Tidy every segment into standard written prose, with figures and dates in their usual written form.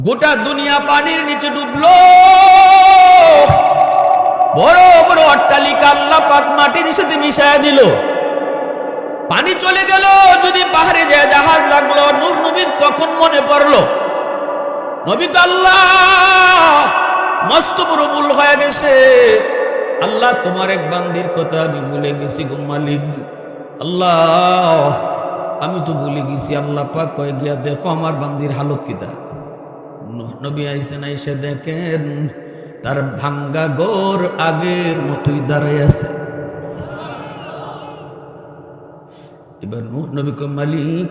গোটা দুনিয়া পানির নিচে ডুবলো, বড় বড় অট্টালিকা আল্লাহ পাক মাটির সাথে মিশায়া দিল, পানি চলে গেল। যদি পাহাড়ে যায় জাহাজ লাগলো, নূহ নবীর তখন মনে পড়লো নবী তো আল্লাহ মস্ত বড় ভুল হয়ে গেছে, আল্লাহ তোমার এক বান্দির কথা আমি ভুলে গেছি গো মালিক। আল্লাহ আমি তো ভুলে গেছি। আল্লাহ পাক কয়ে গিয়া দেখো আমার বান্দির হালত কিতা। নবী আইসেন, আইসে দেখেন তার ভাঙ্গা ঘর আগের মতোই দাঁড়াই আছে। এবার নূহ নবী কয় মালিক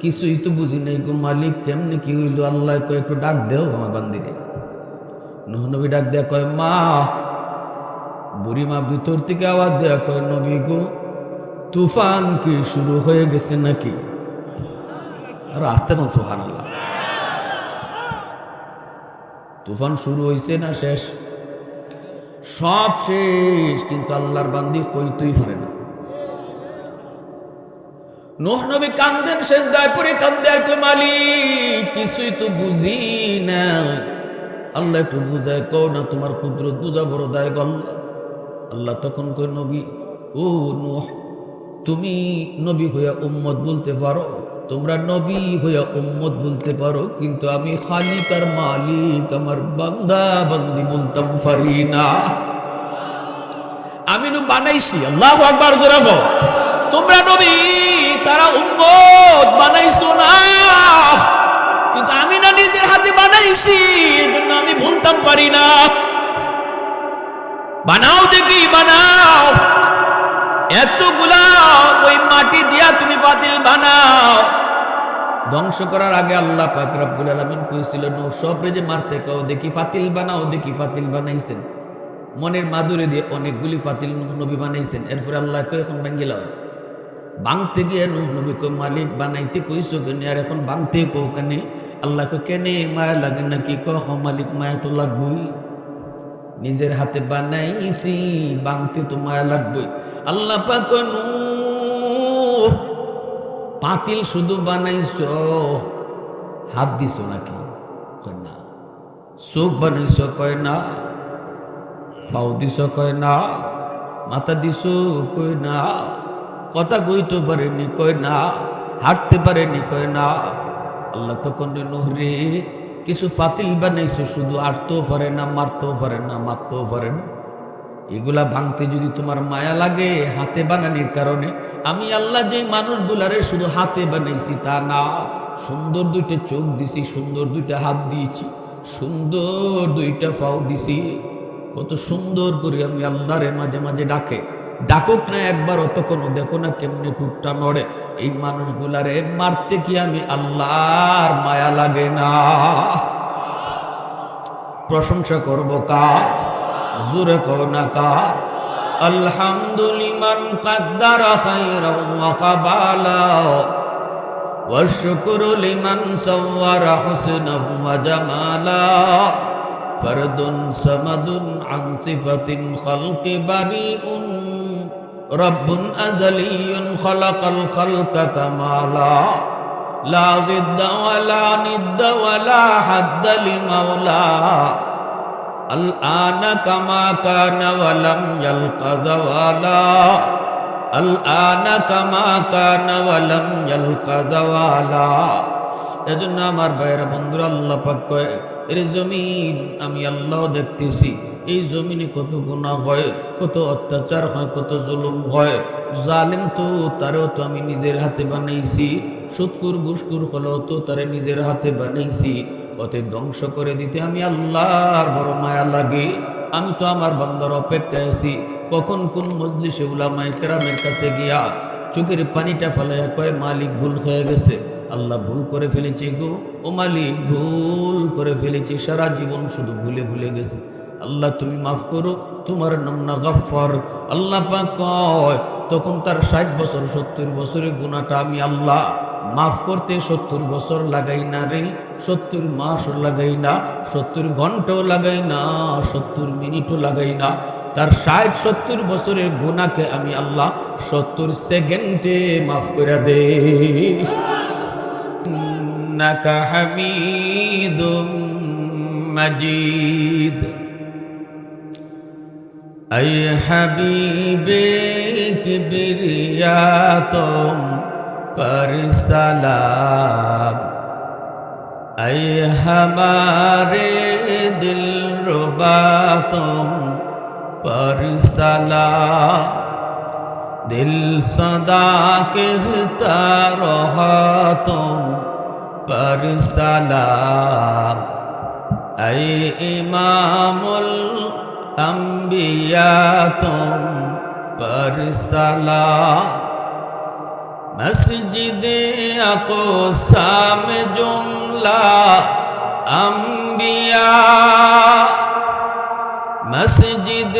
কিছুই তো বুঝি নাই গো মালিক, কেমনে কি হইল? আল্লাহ কয় একটু ডাক দেও আমার বান্দিরে। নূহ নবী ডাক দেয়া কয় মা। বুড়ি মা ভিতর থেকে আওয়াজ দেয়া কয় নবী গো তুফান কি শুরু হয়ে গেছে নাকি? আর আসতে না সুবহানাল্লাহ। তুফান শুরু হয়েছে না শেষ? সব শেষ, কিন্তু আল্লাহর বান্দি কইতেই পারে না। নূহ নবী কান্দেন, সেজদায় পড়ে কান্দে আর কয় মালিক কিছুই তো বুঝি না। আল্লাহ একটু বুঝায় কও না, তোমার কুদরত বুঝা বড় দায় গল। আল্লাহ তখন কয় নবী ও নূহ তুমি নবী হইয়া উম্মত বলতে পারো, তোমরা নবী হইয়া উম্মত বলতে পারো, কিন্তু আমি খালিক আর মালিক আমার বান্দা বান্দি বলতাম পারি না। আমি নু বানাইছি। আল্লাহু আকবার জোরে বলো। তোমরা নবী, তারা উম্মত বানাইছো না, কিন্তু আমি না নিজের হাতে বানাইছি, এজন্য আমি বলতাম পারি না। বানাও দেখি, বানাও। এতগুলা ওই মাটি দিয়া তুমি পাতিল বানাও। ধ্বংস করার আগে আল্লাহ পাক রব্বুল আলামিন কইছিল নূহ সবরে যে মারতে কও, দেখি পাতিল বানাও, দেখি পাতিল বানাইছেন। মনের মাধুরী দিয়ে অনেকগুলি পাতিল নূহ নবী বানাইছেন। এরপর আল্লাহ কয় এখন ভাঙ্গি লাও। ভাঙতে গিয়ে নূহ নবী কয় মালিক বানাইতে কইছো কেন, আর এখন ভাঙতে কও কেন? আল্লাহ কয় কেনে মায়া লাগে নাকি? কয় হ মালিক মায়া তো লাগবই, নিজের হাতে বানাইছি, ভাঙতে তো মায়া লাগবই। আল্লাহ পাক কয় নূহ পাতিল শুধু বানাইছো, হাত দিছো নাকি? কয় না। চোখ বানাইছো? কয় না। পাও দিছো? কয় না। মাথা দিছো? কয় না। কথা কইতে পারেনি? কয় না। হাঁটতে পারেনি? কয় না। আল্লাহ তখন নূহ রে কিছু পাতিল বানাইছো, শুধু আটতেও পারে না, মারতেও পারে না, মারতেও পারে না। এগুলা ভাঙতে যদি তোমার মায়া লাগে হাতে বানানোর কারণে, আমি আল্লাহ যে মানুষগুলারে শুধু হাতে বানাইছি তা না, সুন্দর দুইটা চোখ দিছি, সুন্দর দুইটা হাত দিয়েছি, সুন্দর দুইটা পাও দিছি। কত সুন্দর করে আমি আল্লাহরে মাঝে মাঝে ডাকে, ডাকুক না একবার অতক্ষণ দেখো না কেমনে টুকটা নড়ে। এই মানুষগুলারে মারতে কি আমি আল্লাহর মায়া লাগে না? প্রশংসা করবো কার? জোরে করো না কার? আলহামদুলিমান কাদ্দারা খায়রাও ওয়া কাবালা ওয়া শুকরু লিমান সাওয়ারা হুসনাও ওয়া জামালা ফরদুন সামাদুন আন সিফাতিন খালকি বারিউন রব্বুন আযালিয়ুন খালাকাল খালকা কামালা লা জিদ্দা ওয়ালা নিদ্দা ওয়ালা হাদ্দা লিমাওলা আল-আনা কামা কানা ওয়ালাম ইয়ালকা যাওয়ালা আল-আনা কামা কানা ওয়ালাম ইয়ালকা যাওয়ালা। এজন্য আমার ভাইরা বন্ধুরা, আল্লাহ পাক কয় এর জমিন আমি আল্লাহ দেখতেছি, এই জমিনে কত গুনাহ হয়, কত অত্যাচার হয়, কত জুলুম হয়। জালিম তো তারেও তো আমি নিজের হাতে বানাইছি, সুদকুর ঘুষকুর হলেও তো তারে নিজের হাতে বানাইছি। ওতে ধ্বংস করে দিতে আমি আল্লাহর বড় মায়া লাগে। আমি তো আমার বান্দার অপেক্ষায় আছি, কখন কোন মজলিসে উলামায়ে কেরামের কাছে গিয়া চোখের পানিটা ফেলাইয়া কয় মালিক ভুল হয়ে গেছে, আল্লাহ ভুল করে ফেলেছি গো, ও মালিক ভুল করে ফেলেছি, সারা জীবন শুধু ভুলে ভুলে গেছে, আল্লাহ তুমি মাফ করো, তোমার নাম না গফফার। আল্লাহ পাক কয় তখন তার 60 বছর 70 বছরের গুনাহটা আমি আল্লাহ মাফ করতে 70 বছর লাগাই না রে, 70 মাসও লাগাই না, 70 ঘন্টাও লাগাই না, 70 মিনিটও লাগাই না। তার 60-70 বছরের গুনাহকে আমি আল্লাহ 70 সেকেন্ডে মাফ করে দেই। إنك حميد مجيد أي حبيبي किबरिया तुम पर सलाम ऐ हमारे दिल रुबा तुम पर सलाम दिल सदा कहता रहा तुम पर सलाम ऐ इमामुल अंबिया तुम पर सलाम मस्जिद अक़सा में जुमला अंबिया मस्जिद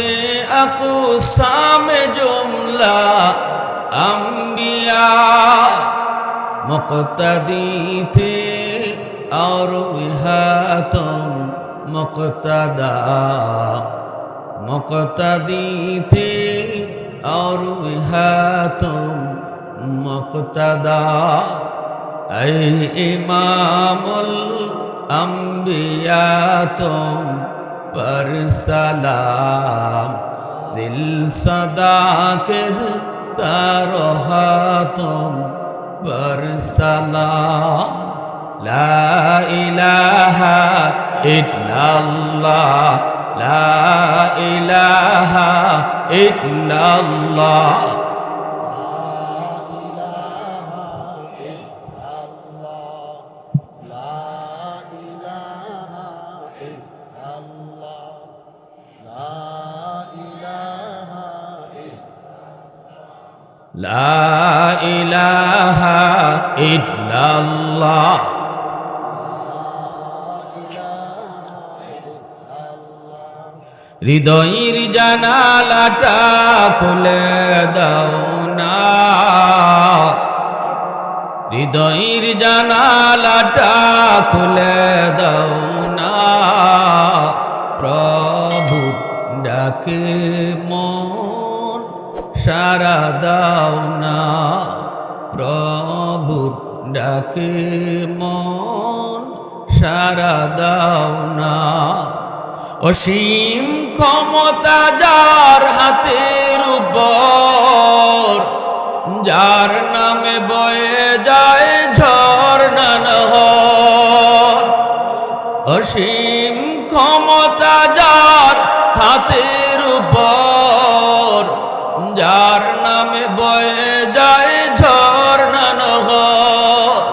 अक़सा में जुमला अंबिया मुक़्तदी थे और वहाँ तुम मुक़्तदा मुक़्तदी थे और वहाँ तुम मुक़्तदा ऐ इमामुल अंबिया तुम पर सलाम दिल सदा कहता रहा तुम पर सलाम ला इलाहा इल्लल्लाह ला इलाहा इल्लल्लाह ला इलाहा इल्लल्लाह হৃদয়ের জানালাটা খুলে দাও না হৃদয়ের জানালাটা খুলে দাও না প্রভু ডাকে মন সারা দাও না প্রভু ডাকে মন সারা দাও না অসীম ক্ষমতা যার হাতের উপর যার নামে বয়ে যায় ঝর্ণা নহর অসীম ক্ষমতা যার হাতের উপর যার নামে বয়ে যায় ঝর্ণা নহর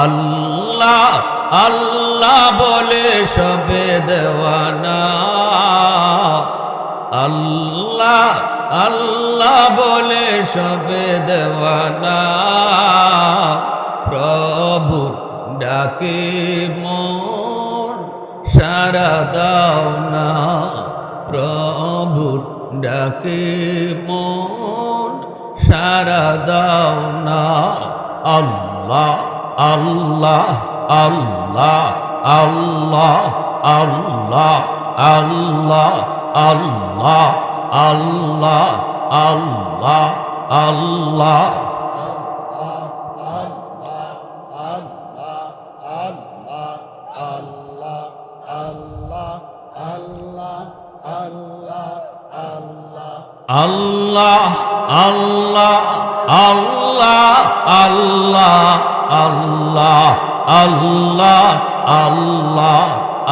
আল্লাহ আল্লাহ বলে সবে দেওয়ানা আল্লাহ আল্লাহ বলে সবে দেওয়ানা প্রভু ডাকে মন সারা দাও না প্রভু ডাকে মন সারা দাও না আল্লাহ আল্লাহ আল্লাহ আল্লাহ আল্লাহ আল্লাহ আল্লাহ আল্লাহ আল্লাহ আল্লাহ আল্লাহ আল্লাহ আল্লাহ আল্লাহ আল্লাহ আল্লাহ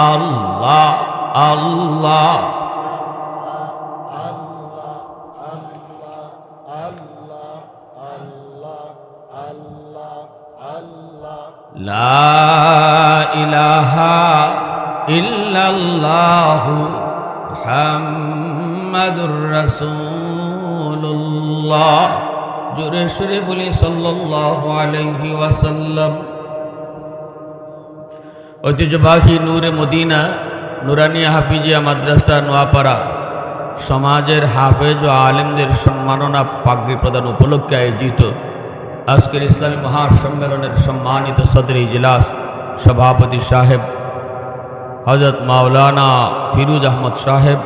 আল্লাহ আল্লাহ আল্লাহ লা ইলাহা ইল্লাল্লাহু মুহাম্মাদুর রাসূলুল্লাহ জোরে সুরে বলি সাল্লাল্লাহু আলাইহি ওয়াসাল্লাম। ঐতিহ্যবাহী নূরে মদিনা নুরানিয়া হাফিজিয়া মাদ্রাসা নোয়াপাড়া সমাজের হাফেজ ও আলেমদের সম্মাননা পাগড়ি প্রদান উপলক্ষে আয়োজিত আজকের ইসলামী মহাসম্মেলনের সম্মানিত সদর ইজলাস সভাপতি সাহেব হযরত মাওলানা ফিরোজ আহমদ সাহেব,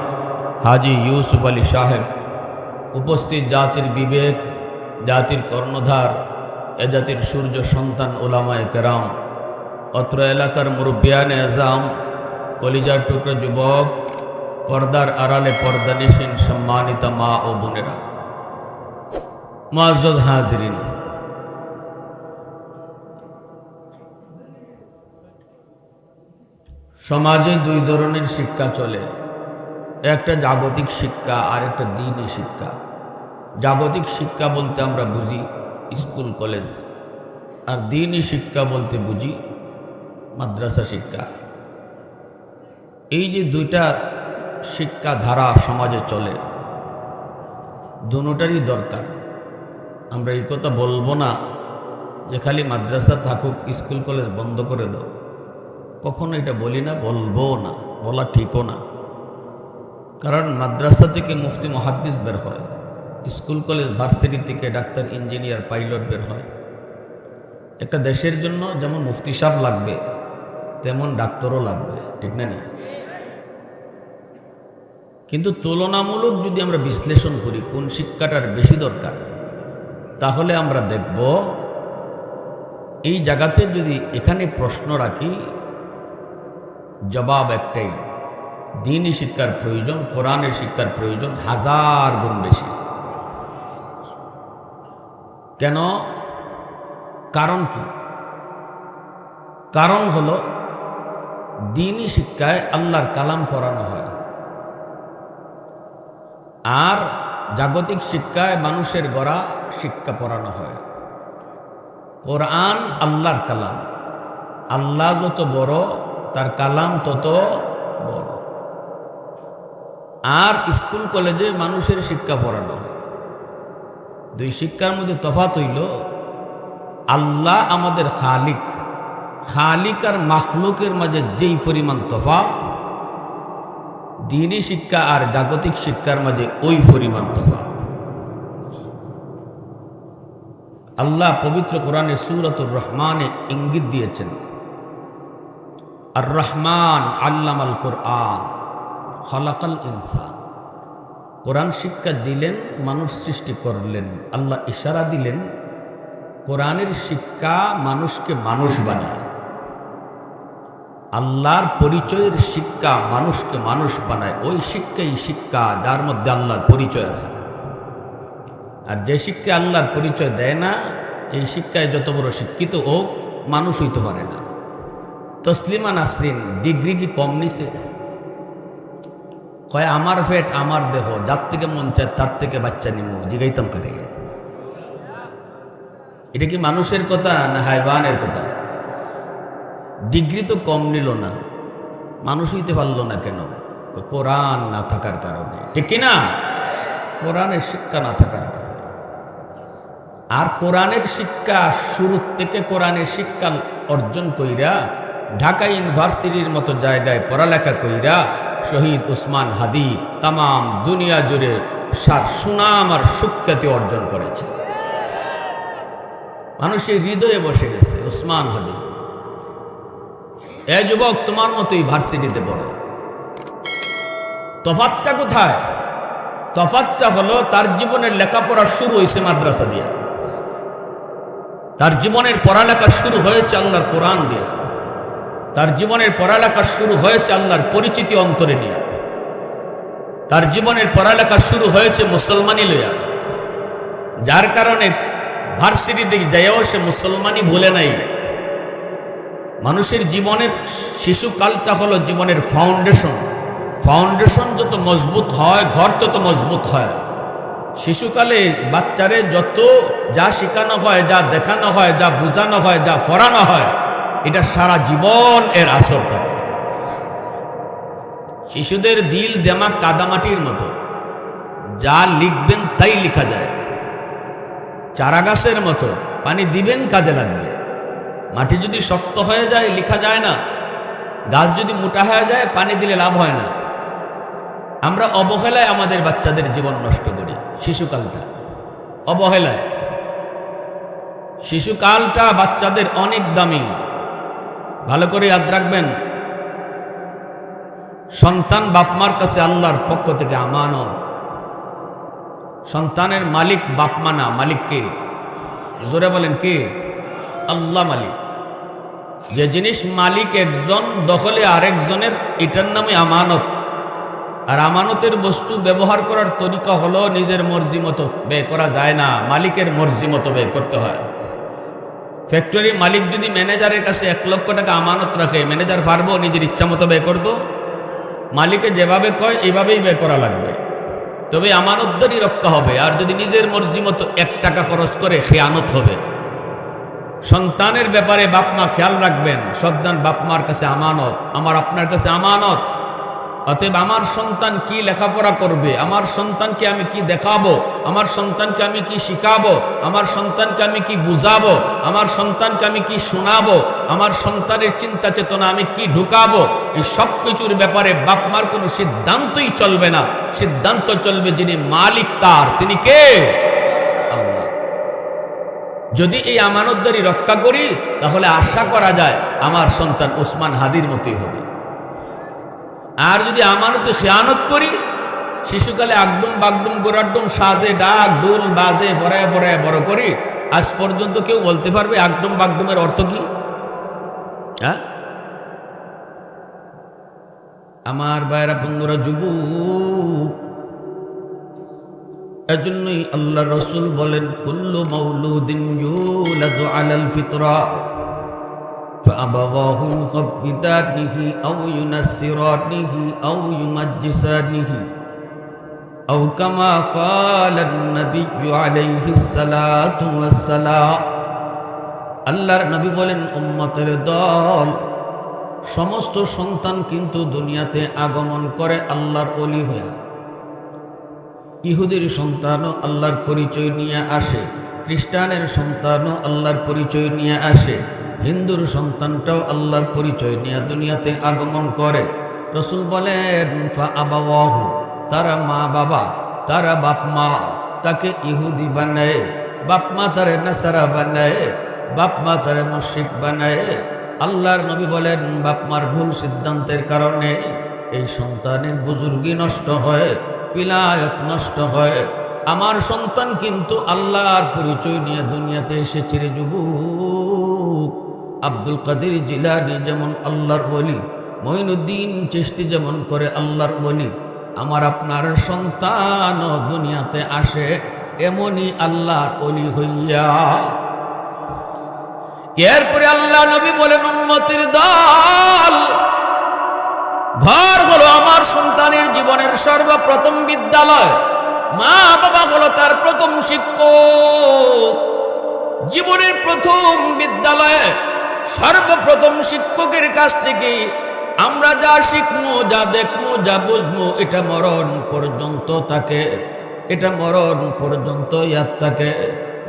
হাজি ইউসুফ আলী সাহেব, উপস্থিত জাতির বিবেক, জাতির কর্ণধার, এ জাতির সূর্য সন্তান ওলামায়ে কেরাম, অত্র এলাকার মুরব্বিয়ানে আজম, কলিজার টুকরা যুবক, পর্দার আড়ালে পর্দানিসীন সম্মানিতা মা ও বোনেরা, মুআজ্জাজ হাজিরিন, সমাজে দুই ধরনের শিক্ষা চলে, একটা জাগতিক শিক্ষা আর একটা দ্বীনি শিক্ষা। জাগতিক শিক্ষা বলতে আমরা বুঝি স্কুল কলেজ, আর দ্বীনি শিক্ষা বলতে বুঝি মাদ্রাসা শিক্ষা। এই যে দুইটা শিক্ষা ধারা সমাজে চলে, দুটোটারই দরকার। আমরা এই কথা বলবো না যে খালি মাদ্রাসা থাকুক, স্কুল কলেজ বন্ধ করে দাও, কখনো এটা বলি না, বলবো না, বলা ঠিকও না। কারণ মাদ্রাসা থেকে মুফতি মুহাদ্দিস বের হয়, স্কুল কলেজ ভার্সিটি থেকে ডাক্তার, ইঞ্জিনিয়ার, পাইলট বের হয়। একটা দেশের জন্য যেমন মুফতি সাহেব লাগবে, তেমন ডাক্তারও লাগবে, ঠিক না? কিন্তু তুলনামূলক যদি আমরা বিশ্লেষণ করি কোন শিক্ষাটার বেশি দরকার, তাহলে আমরা দেখব এই জায়গাতে যদি এখানে প্রশ্ন রাখি, জবাব একটাই, দ্বীনি শিক্ষার প্রয়োজন, কোরআনের শিক্ষার প্রয়োজন 1000 গুণ বেশি। কেন? কারণ কি? কারণ হলো দ্বীনি শিক্ষায় আল্লাহর কালাম পড়ানো হয়, আর জাগতিক শিক্ষায় মানুষের গড়া শিক্ষা পড়ানো হয়। কোরআন আল্লাহর কালাম, আল্লাহ যত বড় তার কালাম তত বড়। আর স্কুল কলেজে মানুষের শিক্ষা পড়ানো, দুই শিক্ষার মধ্যে তফাৎ হইল আল্লাহ আমাদের খালিক, খালিক আর মাখলুকের মাঝে যেই পরিমাণ তফাৎ, দ্বীনি শিক্ষা আর জাগতিক শিক্ষার মাঝে ওই পরিমাণ তফাৎ। আল্লাহ পবিত্র কোরআনে সূরাতুর রহমানে ইঙ্গিত দিয়েছেন, আর রহমান আল্লামাল কোরআন খলাকাল ইনসান। কোরআন শিক্ষা দিলেন, মানুষ সৃষ্টি করলেন। আল্লাহ ইশারা দিলেন কোরআনের শিক্ষা মানুষকে মানুষ বানায়, আল্লাহর পরিচয়ের শিক্ষা মানুষকে মানুষ বানায়। ওই শিক্ষাই শিক্ষা যার মধ্যে আল্লাহর পরিচয় আছে। আর যে শিক্ষা আল্লাহর পরিচয় দেয় না, এই শিক্ষায় যত বড় শিক্ষিত হোক, মানুষ হইতে পারে না। তসলিমা নাসরিন ডিগ্রি কি কম নিছে? কয় আমার পেট আমার দেহ, যার থেকে মন চায় তার থেকে বাচ্চা নিমু, জিগাইতাম করে। এটা কি মানুষের কথা না হাইওয়ানের কথা? ডিগ্রি তো কম নিল না, মানুষ হইতে পারলো না কেন? কোরআন না থাকার কারণে, ঠিক কিনা? কোরআনের শিক্ষা না থাকার কারণে। আর কোরআনের শিক্ষা শুরু থেকে কোরআনের শিক্ষা অর্জন কইরা ঢাকা ইউনিভার্সিটির মতো জায়গায় পড়ালেখা কইরা শহীদ উসমান হাদি তামাম দুনিয়া জুড়ে সুনাম আর সুখ্যাতি অর্জন করেছে। মানুষের হৃদয়ে বসে গেছে উসমান হাদি। এ যুবক, তোমার মতোই ভার্সিটিতে পড়ে। তফাৎটা কোথায়? তফাৎটা হলো তার জীবনের লেখাপড়া শুরু হয়েছে মাদ্রাসা দিয়ে, তার জীবনের পড়ালেখা শুরু হয়েছে আল্লাহর কোরআন দিয়ে, তার জীবনের পড়ালেখা শুরু হয়েছে আল্লাহর পরিচিতি অন্তরে নিয়ে, তার জীবনের পড়ালেখা শুরু হয়েছে মুসলমানি লইয়া। যার কারণে ভার্সিটিতে যাইও সে মুসলমানই ভুলে নাই। মানুষের জীবনের শিশুকালটা হলো জীবনের ফাউন্ডেশন। ফাউন্ডেশন যত মজবুত হয়, ঘর তত মজবুত হয়। শিশুকালে বাচ্চারে যত যা শেখানো হয়, যা দেখানো হয়, যা বোঝানো হয়, যা পড়ানো হয়, এটা সারা জীবন এর আসর থাকে। শিশুদের দিল দেমাগ কাদামাটির মতো, যা লিখবেন তাই লেখা যায়। চারা গাছের মতো, পানি দিবেন কাজে লাগবে। মাটি যদি শক্ত হয়ে যায় লেখা যায় না, গাছ যদি মোটা হয়ে যায় পানি দিলে লাভ হয় না। আমরা অবহেলায় আমাদের বাচ্চাদের জীবন নষ্ট করি। শিশুকালটা অবহেলায়, শিশুকালটা বাচ্চাদের অনেক দামি। ভালো করে ইয়াদ রাখবেন, সন্তান বাপমার কাছে আল্লাহর পক্ষ থেকে আমানত। সন্তানের মালিক বাপমা না, মালিক কে? জোরে বলেন কে? আল্লাহ মালিক। যে জিনিস মালিক একজন, দখলে আরেকজনের, এটার নামে আমানত। আর আমানতের বস্তু ব্যবহার করার তরিকা হলো নিজের মর্জি মতো ব্যয় করা যায় না, মালিকের মর্জি মতো ব্যয় করতে হয়। ফ্যাক্টরি মালিক যদি ম্যানেজারের কাছে 1 লক্ষ টাকা আমানত রাখে, ম্যানেজার পারবো নিজের ইচ্ছা মতো ব্যয় করবো? মালিকে যেভাবে কয় এইভাবেই ব্যয় করা লাগবে, তবে আমানতদারি রক্ষা হবে। আর যদি নিজের মর্জি মতো 1 টাকা খরচ করে, খেয়ানত হবে। সন্তানের ব্যাপারে বাপ মা খেয়াল রাখবেন, সন্তান বাপ মার কাছে আমানত, আমার আপনার কাছে আমানত। অতএব আমার সন্তান কি লেখাপড়া করবে, আমার সন্তানকে আমি কি দেখাবো, আমার সন্তানকে আমি কি শিখাবো, আমার সন্তানকে আমি কি বুঝাবো, আমার সন্তানকে আমি কি শোনাবো, আমার সন্তানের চিন্তা চেতনা আমি কি ঢুকাবো, এই সব কিছুর ব্যাপারে বাপ মার কোনো সিদ্ধান্তই চলবে না। সিদ্ধান্ত চলবে যিনি মালিক তার, তিনি কে? আল্লাহ। যদি এই আমানতদারি রক্ষা করি, তাহলে আশা করা যায় আমার সন্তান ওসমান হাদির মতোই হবে। আর যদি আমানতে খেয়ানত করি, শিশুকালে আগডুম বাগডুম গোরাডুম সাজে ডাক ডোল বাজে ফরায় ফরায় বড় করি, আজ পর্যন্ত কেউ বলতে পারবে আগডুম বাগডুমের অর্থ কি? হ্যাঁ, আমার ভাইরা বন্ধুরা, যুবক, এজন্যই আল্লাহ রসুল বলেন, কুল্লু মাউলুদিন ইউলাদু আলাল ফিতরা فأبواه يخفدانه أو ينصرانه أو يمجسانه أو كما قال النبي عليه الصلاة والسلام। আল্লাহর নবী বলেন, উম্মতের দল, সমস্ত সন্তান কিন্তু দুনিয়াতে আগমন করে আল্লাহর ওলি হয়ে। ইহুদির সন্তানও আল্লাহর পরিচয় নিয়ে আসে, খ্রিস্টানের সন্তানও আল্লাহর পরিচয় নিয়ে আসে, হিন্দুর সন্তানটাও আল্লাহর পরিচয় নিয়ে দুনিয়াতে আগমন করে। রসুল বলেন, ফা আবাওয়াহু, তারা মা বাবা, তারা বাপ মা তাকে ইহুদি বানায়, বাপ মা তারে নাসারা বানায়, বাপ মা তারে মুশরিক বানায়। আল্লাহর নবী বলেন, বাপ মার ভুল সিদ্ধান্তের কারণে এই সন্তানের বুজুর্গি নষ্ট হয়, পিলায়ত নষ্ট হয়। আমার সন্তান কিন্তু আল্লাহর পরিচয় নিয়ে দুনিয়াতে এসেছে রে যুবক। আব্দুল কাদের জিলানী যেমন আল্লাহর ওলি, মঈনুদ্দিন চিশতি যেমন করে আল্লাহর ওলি, আমার আপনার সন্তানও দুনিয়াতে আসে এমনই আল্লাহর ওলি হইয়া। এরপরে আল্লাহ নবী বলেন, উম্মতের দল, ঘর হলো আমার সন্তানের জীবনের সর্বপ্রথম বিদ্যালয়, মা বাবা হলো তার প্রথম শিক্ষক। জীবনের প্রথম বিদ্যালয়ে সর্বপ্রথম শিক্ষকের কাছ থেকে আমরা যা শিখবো, যা দেখবো, যা বুঝবো, এটা মরণ পর্যন্ত থাকে, এটা মরণ পর্যন্ত ইয়াদ থাকে।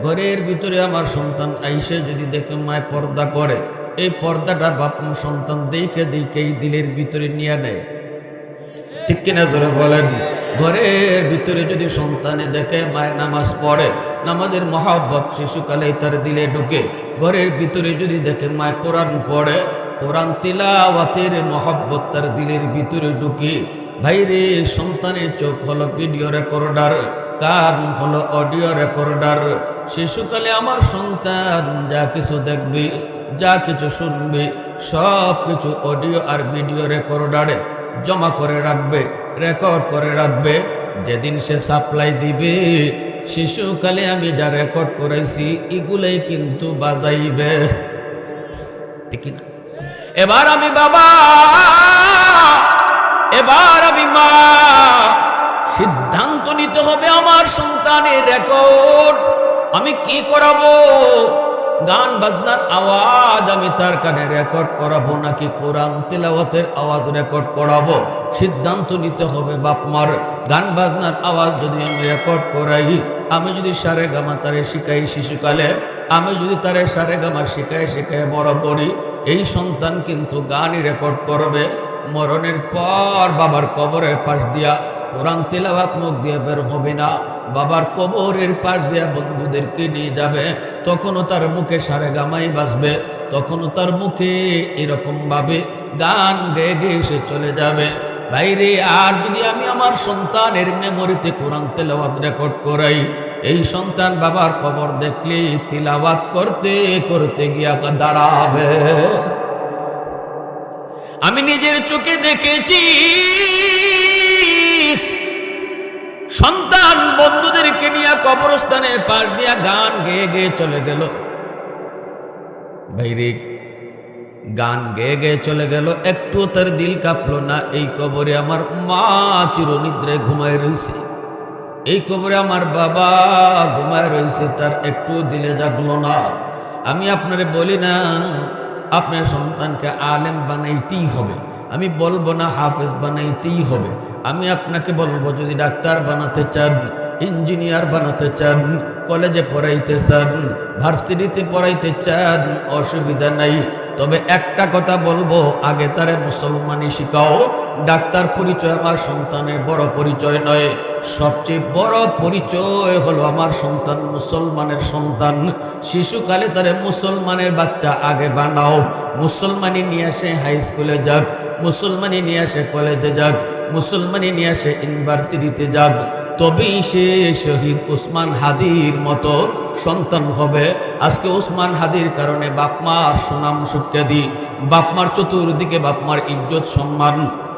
ঘরের ভিতরে আমার সন্তান আইসে যদি দেখে মায় পর্দা করে, এই পর্দাটা বাপ সন্তান দেখে দেখেই দিলের ভিতরে নিয়ে নেয়, ঠিক কিনা জোরে বলেন? ঘরের ভিতরে যদি সন্তানে দেখে মায় নামাজ পড়ে, নামাজের মহব্বত শিশুকালেই তার দিলে ঢুকে। ঘরের ভিতরে যদি দেখে মায় কোরআন পড়ে, কোরআন তিলাওয়াতের মহব্বত তার দিলের ভিতরে ঢুকে। ভাইরে, সন্তানের চোখ হলো ভিডিও রেকর্ডার, কান হলো অডিও রেকর্ডার। শিশুকালে আমার সন্তান যা কিছু দেখবে, যা কিছু শুনবে, সব কিছু অডিও আর ভিডিও রেকর্ডারে জমা করে রাখবে, রেকর্ড করে রাখবে। যেদিন সে সাপ্লাই দিবে, শিশুকালে আমি যা রেকর্ড করেছি এগুলাই কিন্তু বাজাইবে, ঠিক না? এবার আমি বাবা, এবার আমি মা, সিদ্ধান্ত নিতে হবে আমার সন্তানের রেকর্ড আমি কি করাবো। গান বাজনার আওয়াজ আমি তার কানে রেকর্ড করাবো নাকি কোরআন তেলাওয়াতের আওয়াজ রেকর্ড করাবো? সিদ্ধান্ত নিতে হবে বাপ মার। গান বাজনার আওয়াজ যদি আমি রেকর্ড করাই, আমি যদি সারে গামা তারে শিখাই শিশুকালে, আমি যদি তারে সারে গামা শিখায় শিখায় বড় করি, এই সন্তান কিন্তু গানই রেকর্ড করবে। মরণের পর বাবার কবরের পাশ দিয়া কোরআন তেলাওয়াত মুখ দিয়ে বের হবে না, বাবার কবরের পাশ দিয়া বন্ধুদেরকে নিয়ে যাবে, তখনও তার মুখে সারে গামাই বাজবে, তখনও তার মুখে এরকম ভাবে গান গেয়ে গেয়ে সে চলে যাবে। বাইরে আর যদি আমি আমার সন্তানের মেমোরিতে কোরআন তেলাওয়াত রেকর্ড করাই, এই সন্তান বাবার কবর দেখলে তিলাওয়াত করতে করতে গিয়া দাঁড়াবে। আমি নিজের চোখে দেখেছি সন্তান বন্ধুদেরকে নিয়ে কবরস্থানের পাশ দিয়া গান গেয়ে গেয়ে চলে গেল। ভাইরে, গান গেয়ে গেয়ে চলে গেল, একটু তার দিল কাঁপলো না। এই কবরে আমার মা চিরনিদ্রায় ঘুমায় রয়েছে, এই কবরে আমার বাবা ঘুমায় রয়েছে, তার একটু দিলে জাগলো না। আমি আপনারে বলি না আপনার সন্তানকে আলেম বানাইতেই হবে, আমি বলবো না হাফেজ বানাইতেই হবে। আমি আপনাকে বলবো যদি ডাক্তার বানাতে চান, ইঞ্জিনিয়ার বানাতে চান, কলেজে পড়াইতে চান, ভার্সিটিতে পড়াইতে চান, অসুবিধা নাই। তবে একটা কথা বলবো, আগে তারে মুসলমানি শিখাও। ডাক্তার পরিচয় আমার সন্তানের বড় পরিচয় নয়, সবচেয়ে বড় পরিচয় হলো আমার সন্তান মুসলমানের সন্তান। শিশুকালে তারে মুসলমানের বাচ্চা আগে বানাও। মুসলমানি নিয়ে আসে হাই স্কুলে যাক, মুসলমানি নিয়ে আসে কলেজে যাক, মুসলমানি নিয়ে আসে ইউনিভার্সিটিতে যাক, তবেই সে শহীদ উসমান হাদির মতো সন্তান হবে। আজকে উসমান হাদির কারণে বাপমার সুনাম সুখ্যাতি, বাপমার চতুর্দিকে বাপমার ইজ্জত সম্মান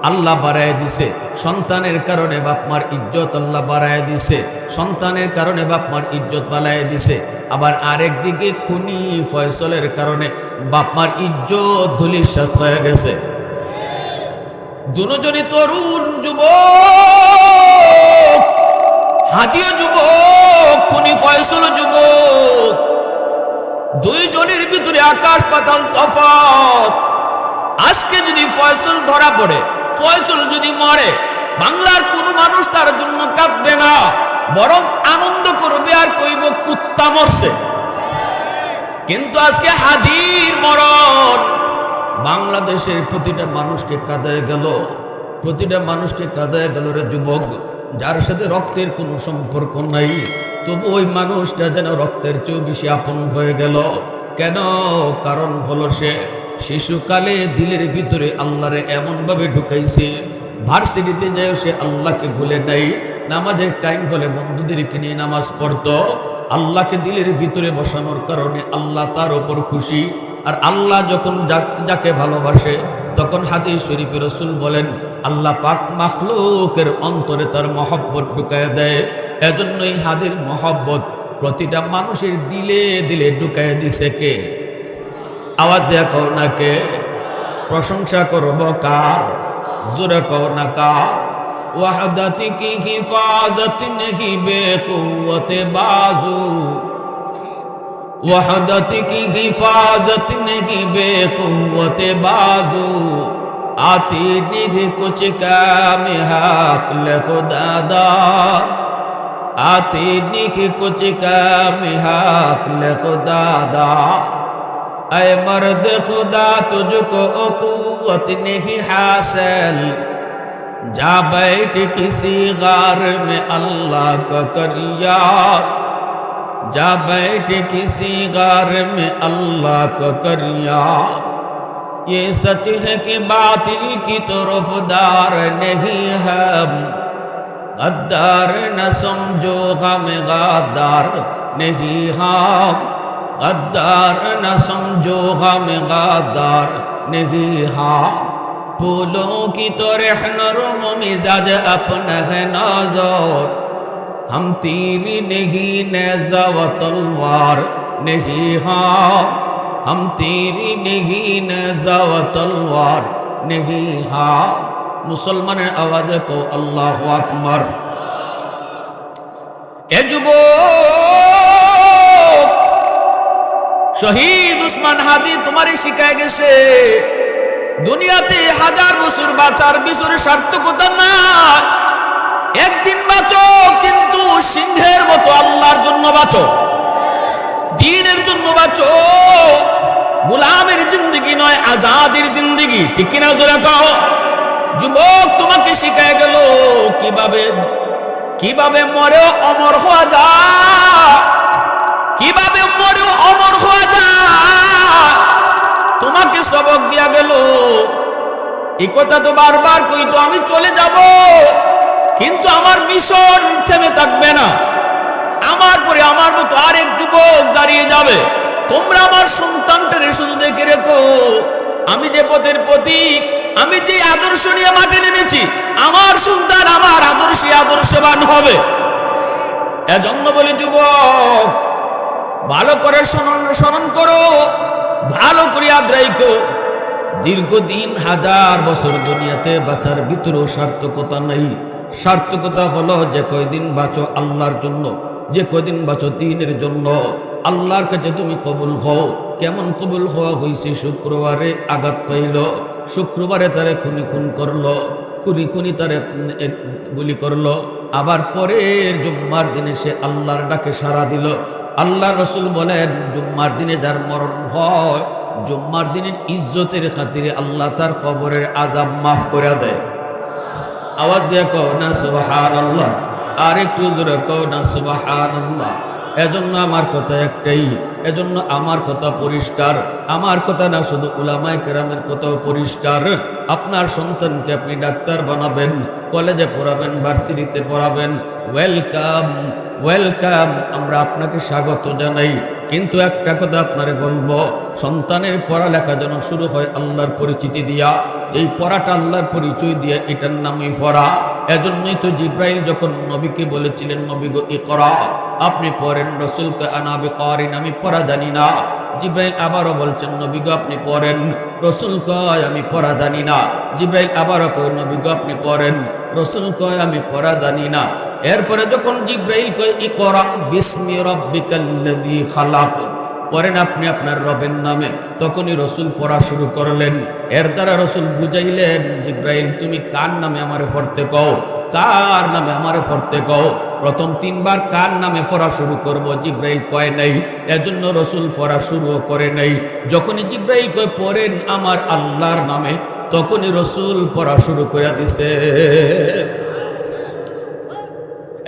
আল্লাহ বাড়ায় দিছে। সন্তানের কারণে বাপমার ইজ্জত আল্লাহ বাড়ায় দিছে, সন্তানের কারণে বাপমার ইজ্জত বাড়ায় দিছে। আবার আরেক দিকে খুনি ফয়সলের কারণে বাপমার ইজ্জত ধুলিসাৎ হয়ে গেছে। দুজনই তরুণ যুবক, হাদিও যুবক, খুনি ফয়সল যুবক, দুইজনের ভিতরে আকাশ পাতাল তফাৎ। আজকে যদি ফয়সল ধরা পড়ে, ফয়সল যদি মরে, বাংলার কোনো মানুষ তার জন্য কাঁদবে না, বরং আনন্দ করবে আর কইব কুত্তা মরছে। কিন্তু আজকে হাদির মরণ বাংলাদেশের প্রতিটা মানুষকে কাঁদায় গেল, প্রতিটা মানুষকে কাঁদায় গেল। রে যুবক, যার সাথে রক্তের কোনো সম্পর্ক নাই, তবু ওই মানুষটা যেন রক্তের চেয়েও বেশি আপন হয়ে গেল। কেন? কারণ হলো সে শিশুকালে দিলের ভিতরে আল্লাহরে এমনভাবে ঢুকাইছে, ভার্সিটিতে যায় সে আল্লাহকে ভুলে নাই। নামাজের টাইম হলে বন্ধুদেরকে নিয়ে নামাজ পড়তো, আল্লাহকে দিলের ভিতরে বসানোর কারণে আল্লাহ তার ওপর খুশি। আর আল্লাহ যখন যাকে ভালোবাসে, তখন হাদিস শরীফে রাসূল বলেন আল্লাহ পাক মাখলুকের অন্তরে তার মহব্বত ঢুকায় দেয়। এজন্যই হাদির মহব্বত প্রতিটা মানুষের দিলে দিলে ঢুকায় দিছে কে? আওয়াজ দেয়া কও না কে? প্রশংসা করব কার? জোরে কও না কার? ওয়াহদাতি কি হিফাজত নেহি বেকুওয়াতে বাজু, वहदत की हिफाजत नहीं बेकुव्वत बाजू, आती नहीं कुछ काम हक खुदादार, आती नहीं कुछ काम हक खुदादार। ऐ मर्द खुदा तुझको कुव्वत नहीं हासिल, जा बैठ किसी गार में अल्लाह का कर याद, जा बैठे किसी गार में अल्लाह को कर याद। ये सच है कि बातिल की तरफदार नहीं हम, गद्दार न समझो हम गद्दार नहीं हम, गद्दार न समझो हम गद्दार नहीं हम। फूलों की तरह नरम मिजाज अपना है नाज़ुर, हम तीर नहीं नेज़ा व तलवार नहीं हाँ, हम तीर नहीं नेज़ा व तलवार नहीं हाँ। मुसलमाনের आवाज को अल्लाहु আকবার। এ যুবক, শহীদ উসমান হাদি তোমারই শিখায় গেছে দুনিয়াতে 1000 বছর বাঁচার বিছরে সার্থকতা না। একদিন বাঁচো, কিন্তু সিংহের মতো আল্লাহর জন্য বাঁচো, দ্বীনের জন্য বাঁচো। গোলামের জিন্দেগি নয়, আজাদের জিন্দেগি। ঠিক কিনা জোরে কও। যুবক, তোমাকে শিখায় গেল কিভাবে মরেও অমর হওয়া যায়, কিভাবে মরেও অমর হওয়া যায়। তোমাকে সবক দিয়া গেল। এই কথা তো বারবার কইতো, আমি চলে যাব, কিন্তু আমার মিশন থেমে থাকবে না। আমার পরে আমার মতো আরেক যুবক দাঁড়িয়ে যাবে। তোমরা আমার সন্তানটারে শুধু দেখে রেখো, আমি যে পথের প্রতীক, আমি যে আদর্শ নিয়ে মাঠে নেমেছি, আমার সন্তান আমার আদর্শে আদর্শবান হবে। এজন্য বলি যুবক, ভালো করে স্মরণ করো, ভালো করে ইয়াদ রাখো, দীর্ঘদিন হাজার বছর দুনিয়াতে বাঁচার ভিতরেও সার্থকতা নেই। সার্থকতা হলো যে কয়দিন বাঁচো আল্লাহর জন্য, যে কয়দিন বাঁচো দ্বীনের জন্য। আল্লাহর কাছে তুমি কবুল হও। কেমন কবুল হওয়া হয়েছে? শুক্রবারে আঘাত পাইল, শুক্রবারে তারে খুন করলো, খুনি তারে গুলি করলো, আবার পরের জুম্মার দিনে সে আল্লাহর ডাকে সাড়া দিল। আল্লাহ রসুল বলেন, জুম্মার দিনে যার মরণ হয়, জুম্মার দিনের ইজ্জতের খাতিরে আল্লাহ তার কবরের আযাব মাফ করে দেয়। আওয়াজ দিয়ে কও না সুবহানাল্লাহ, আর একটু জোরে কও না সুবহানাল্লাহ। এজন্য আমার কথা একটাই, এজন্য আমার কথা পরিষ্কার। আমার কথা না, শুধু উলামায়ে কেরামের কথাও পরিষ্কার। আপনার সন্তানকে আপনি ডাক্তার বানাবেন, কলেজে পড়াবেন, ভার্সিটিতে পড়াবেন, ওয়েলকাম ওয়েলকাম, আমরা আপনাকে স্বাগত জানাই। কিন্তু একটা কথা আপনারে বলবো, সন্তানের পড়ালেখা যেন শুরু হয় আল্লাহর পরিচিতি দিয়া। এই পড়াটা আল্লাহর পরিচয় দিয়া, এটার নামই পড়া। এজন্যই তো জিব্রাইল যখন নবীকে বলেছিলেন, নবী গো ইকরা, আপনি পড়েন। রাসূলকে আনা বিকারিন, আমি পড়া জানি না। জিব্রাইল আবারও বলছেন, নবী গো আপনি পড়েন। রাসূল কয় আমি পড়া জানি না। জিব্রাইল আবারও কয়, নবী গো আপনি পড়েন। রাসূল কয় আমি পড়া জানি না। এরপরে যখন জিব্রাইল কয় ইকরা বিসমি রাব্বিকাল্লাযী খালাক, পড়েন আপনি আপনার রবের নামে, তখনই রাসূল পড়া শুরু করলেন। এর দ্বারা রাসূল বুঝাইলেন, জিব্রাইল তুমি কার নামে আমারে পড়তে কও, কার নামে আমারে পড়তে কও। প্রথম 3 বার কার নামে পড়া শুরু করব, জিব্রাইল কয় নাই, এজন্য রাসূল পড়া শুরু করে নাই। যখনই জিব্রাইল কয় পড়েন আমার আল্লাহর নামে, তখনই রাসূল পড়া শুরু করে দিছে।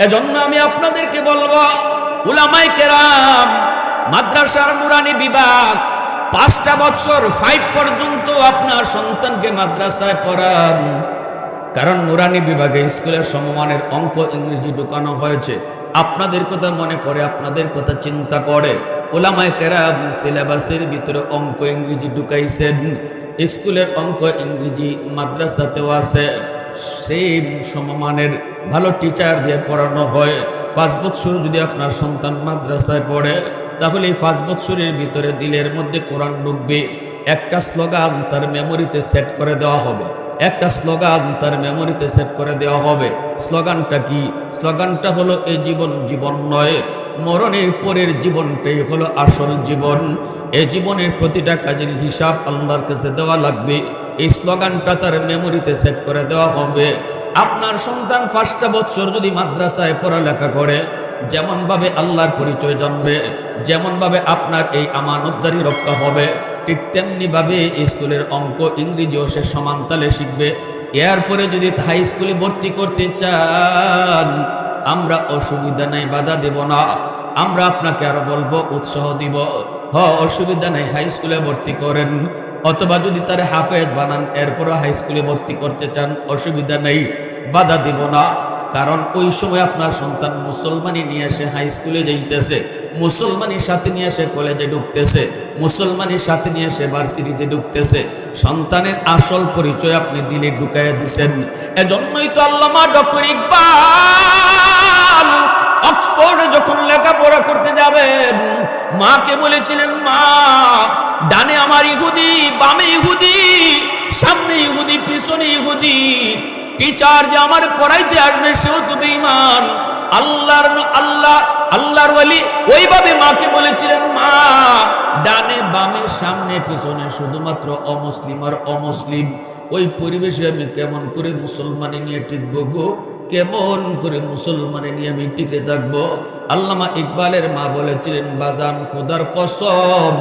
এজন্য আমি আপনাদেরকে বলবো, উলামায়ে কেরাম মাদ্রাসার নুরানি বিভাগ 5টা বছর 5 পর্যন্ত আপনার সন্তানকে মাদ্রাসায় পড়ান। কারণ নুরানি বিভাগে স্কুলের সমমানের অঙ্ক ইংরেজি ঢুকানো হয়েছে। আপনাদের কথা মনে করে, আপনাদের কথা চিন্তা করে উলামায়ে কেরাম সিলেবাসের ভিতরে অঙ্ক ইংরেজি ঢুকাইছেন। স্কুলের অঙ্ক ইংরেজি মাদ্রাসাতেও আছে, সেম সমমানের ভালো টিচার দিয়ে পড়ানো হয়। 5 বছর যদি আপনার সন্তান মাদ্রাসায় পড়ে, তাহলে এই 5 বছরের ভিতরে দিলের মধ্যে কোরআন ঢুকবে। একটা স্লোগান তার মেমোরিতে সেট করে দেওয়া হবে, একটা স্লোগান তার মেমোরিতে সেট করে দেওয়া হবে। স্লোগানটা কি? স্লোগানটা হলো, এই জীবন জীবন নয়, মরণের পরের জীবনটাই হলো আসল জীবন। এই জীবনের প্রতিটা কাজের হিসাব আল্লাহর কাছে দেওয়া লাগবে। এই স্লোগানটা তার মেমোরিতে সেট করে দেওয়া হবে। আপনার সন্তান 5টা বছর যদি মাদ্রাসায় পড়ালেখা করে, যেমনভাবে আল্লাহর পরিচয় জানবে, যেমনভাবে আপনার এই আমানতদারি রক্ষা হবে, ঠিক তেমনিভাবে স্কুলের অঙ্ক ইংরেজিও সে সমান তালে শিখবে। এরপরে যদি হাই স্কুলে ভর্তি করতে চান, আমরা অসুবিধা নাই, বাধা দেব না। আমরা আপনাকে আরো বলবো, উৎসাহ দিব, অসুবিধা নাই, হাই স্কুলে ভর্তি করেন। অথবা যদি তার হাফেজ বানান, এরপরও হাই স্কুলে ভর্তি করতে চান, অসুবিধা নেই, বাধা দিব না। কারণ ওই সময় আপনার সন্তান মুসলমানি নিয়ে এসে হাই স্কুলে যাইতেছে, মুসলমানের সাথে নিয়ে এসে কলেজে ঢুকতেছে, মুসলমানের সাথে নিয়ে এসে ভার্সিটিতে ঢুকতেছে। সন্তানের আসল পরিচয় আপনি দিলে ঢুকাইয়া দিছেন। এজন্যই তো আল্লামা ডক্টর ইকবাল অক্সফোর্ডে যখন লেখাপড়া করতে যাবেন, মাকে বলেছিলেন, মা ডানে আমার ইহুদি, বামে ইহুদি, সামনে ইহুদি, পিছনে ইহুদি, টিচার যে আমার পড়াইতে আসবে সেও তো বেঈমান। আল্লাহর ওয়ালি ওইভাবে মাকে বলেছিলেন, মা ডানে বামে সামনে পিছনে শুধুমাত্র অমুসলিম আর অমুসলিম। ওই পরিবেশে আমি কেমন করে মুসলমানে নিয়ে টিকবো গো, কেমন করে মুসলমানে নিয়ে আমি টিকে থাকবো? আল্লামা ইকবালের মা বলেছিলেন, বাজান খোদার কসম,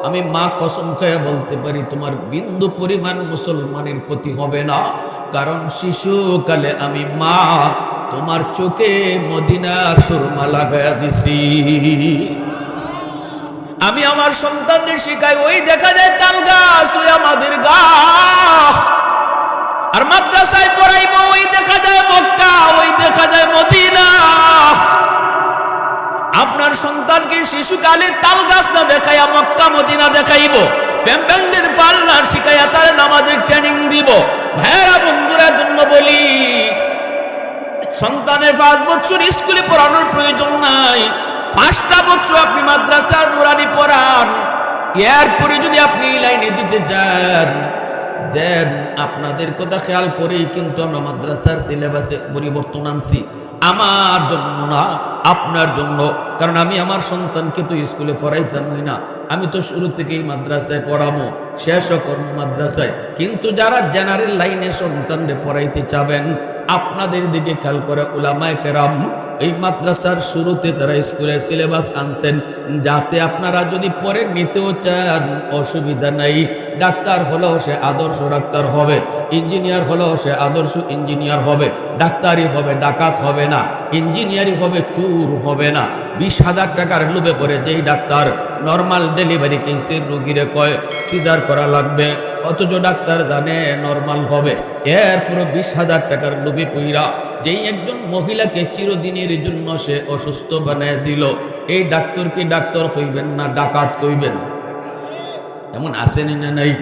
আমি মা কসম খেয়ে বলতে পারি, তোমার বিন্দু পরিমাণ মুসলমানের ক্ষতি হবে না। কারণ শিশুকালে আমি মা তোমার চোখে মদিনার সুরমা লাগায়া দিছি। আমি আমার সন্তানদের শিখাই, ওই দেখা যায় তাল গাছ, ওই আমাদের গাছ। আর মাদ্রাসায় পড়াইবো, ওই দেখা যায় মক্কা, ওই দেখা যায় মদিনা। শিশুকালে তাল গাছ না দেখাইয়া মক্কা মদিনা দেখাইব, প্যাম্পেনদের পার্লার শিখাইয়া তার নামাজের ট্রেনিং দিব। ভাইয়েরা বন্ধুরা জন্য বলি, সন্তানের 5 বছর স্কুলে পড়ানোর প্রয়োজন নাই, 5টা বছর আপনি মাদ্রাসার নুরানি পড়ান। এরপরে যদি আপনি এই লাইনে দিতে চান দেন, আপনাদের কথা খেয়াল করেই কিন্তু আমরা মাদ্রাসার সিলেবাসে পরিবর্তন আনছি, আমার জন্য না, আপনার জন্য। কারণ আমি আমার সন্তানকে তো স্কুলে পড়াইতামই না, আমি তো শুরু থেকেই মাদ্রাসায় পড়াবো, শেষও করবো মাদ্রাসায়। কিন্তু যারা জেনারেল লাইনে সন্তানকে পড়াইতে চাবেন, আপনাদের দিকে খেয়াল করে উলামায়ে কেরাম এই মাদ্রাসার শুরুতে তারা স্কুলের সিলেবাস আনছেন, যাতে আপনারা যদি পরে নিতেও চান অসুবিধা নাই। ডাক্তার হলেও সে আদর্শ ডাক্তার হবে, ইঞ্জিনিয়ার হলেও সে আদর্শ ইঞ্জিনিয়ার হবে, ডাক্তারি হবে, ডাকাত হবে না, ইঞ্জিনিয়ারিং হবে, চুর হবে না। 20,000 টাকার লোভে পড়ে যেই ডাক্তার নর্মাল ডেলিভারি কেসের রোগীরে কয় সিজার করা লাগবে, অথচ ডাক্তার জানে নর্মাল হবে। এরপরে 20,000 টাকার লোভে পইরা যেই একজন মহিলাকে চিরদিনের জন্য সে অসুস্থ বানায় দিল, এই ডাক্তারকে ডাক্তার কইবেন না ডাকাত কইবেন? এমন আসেনি না নাই?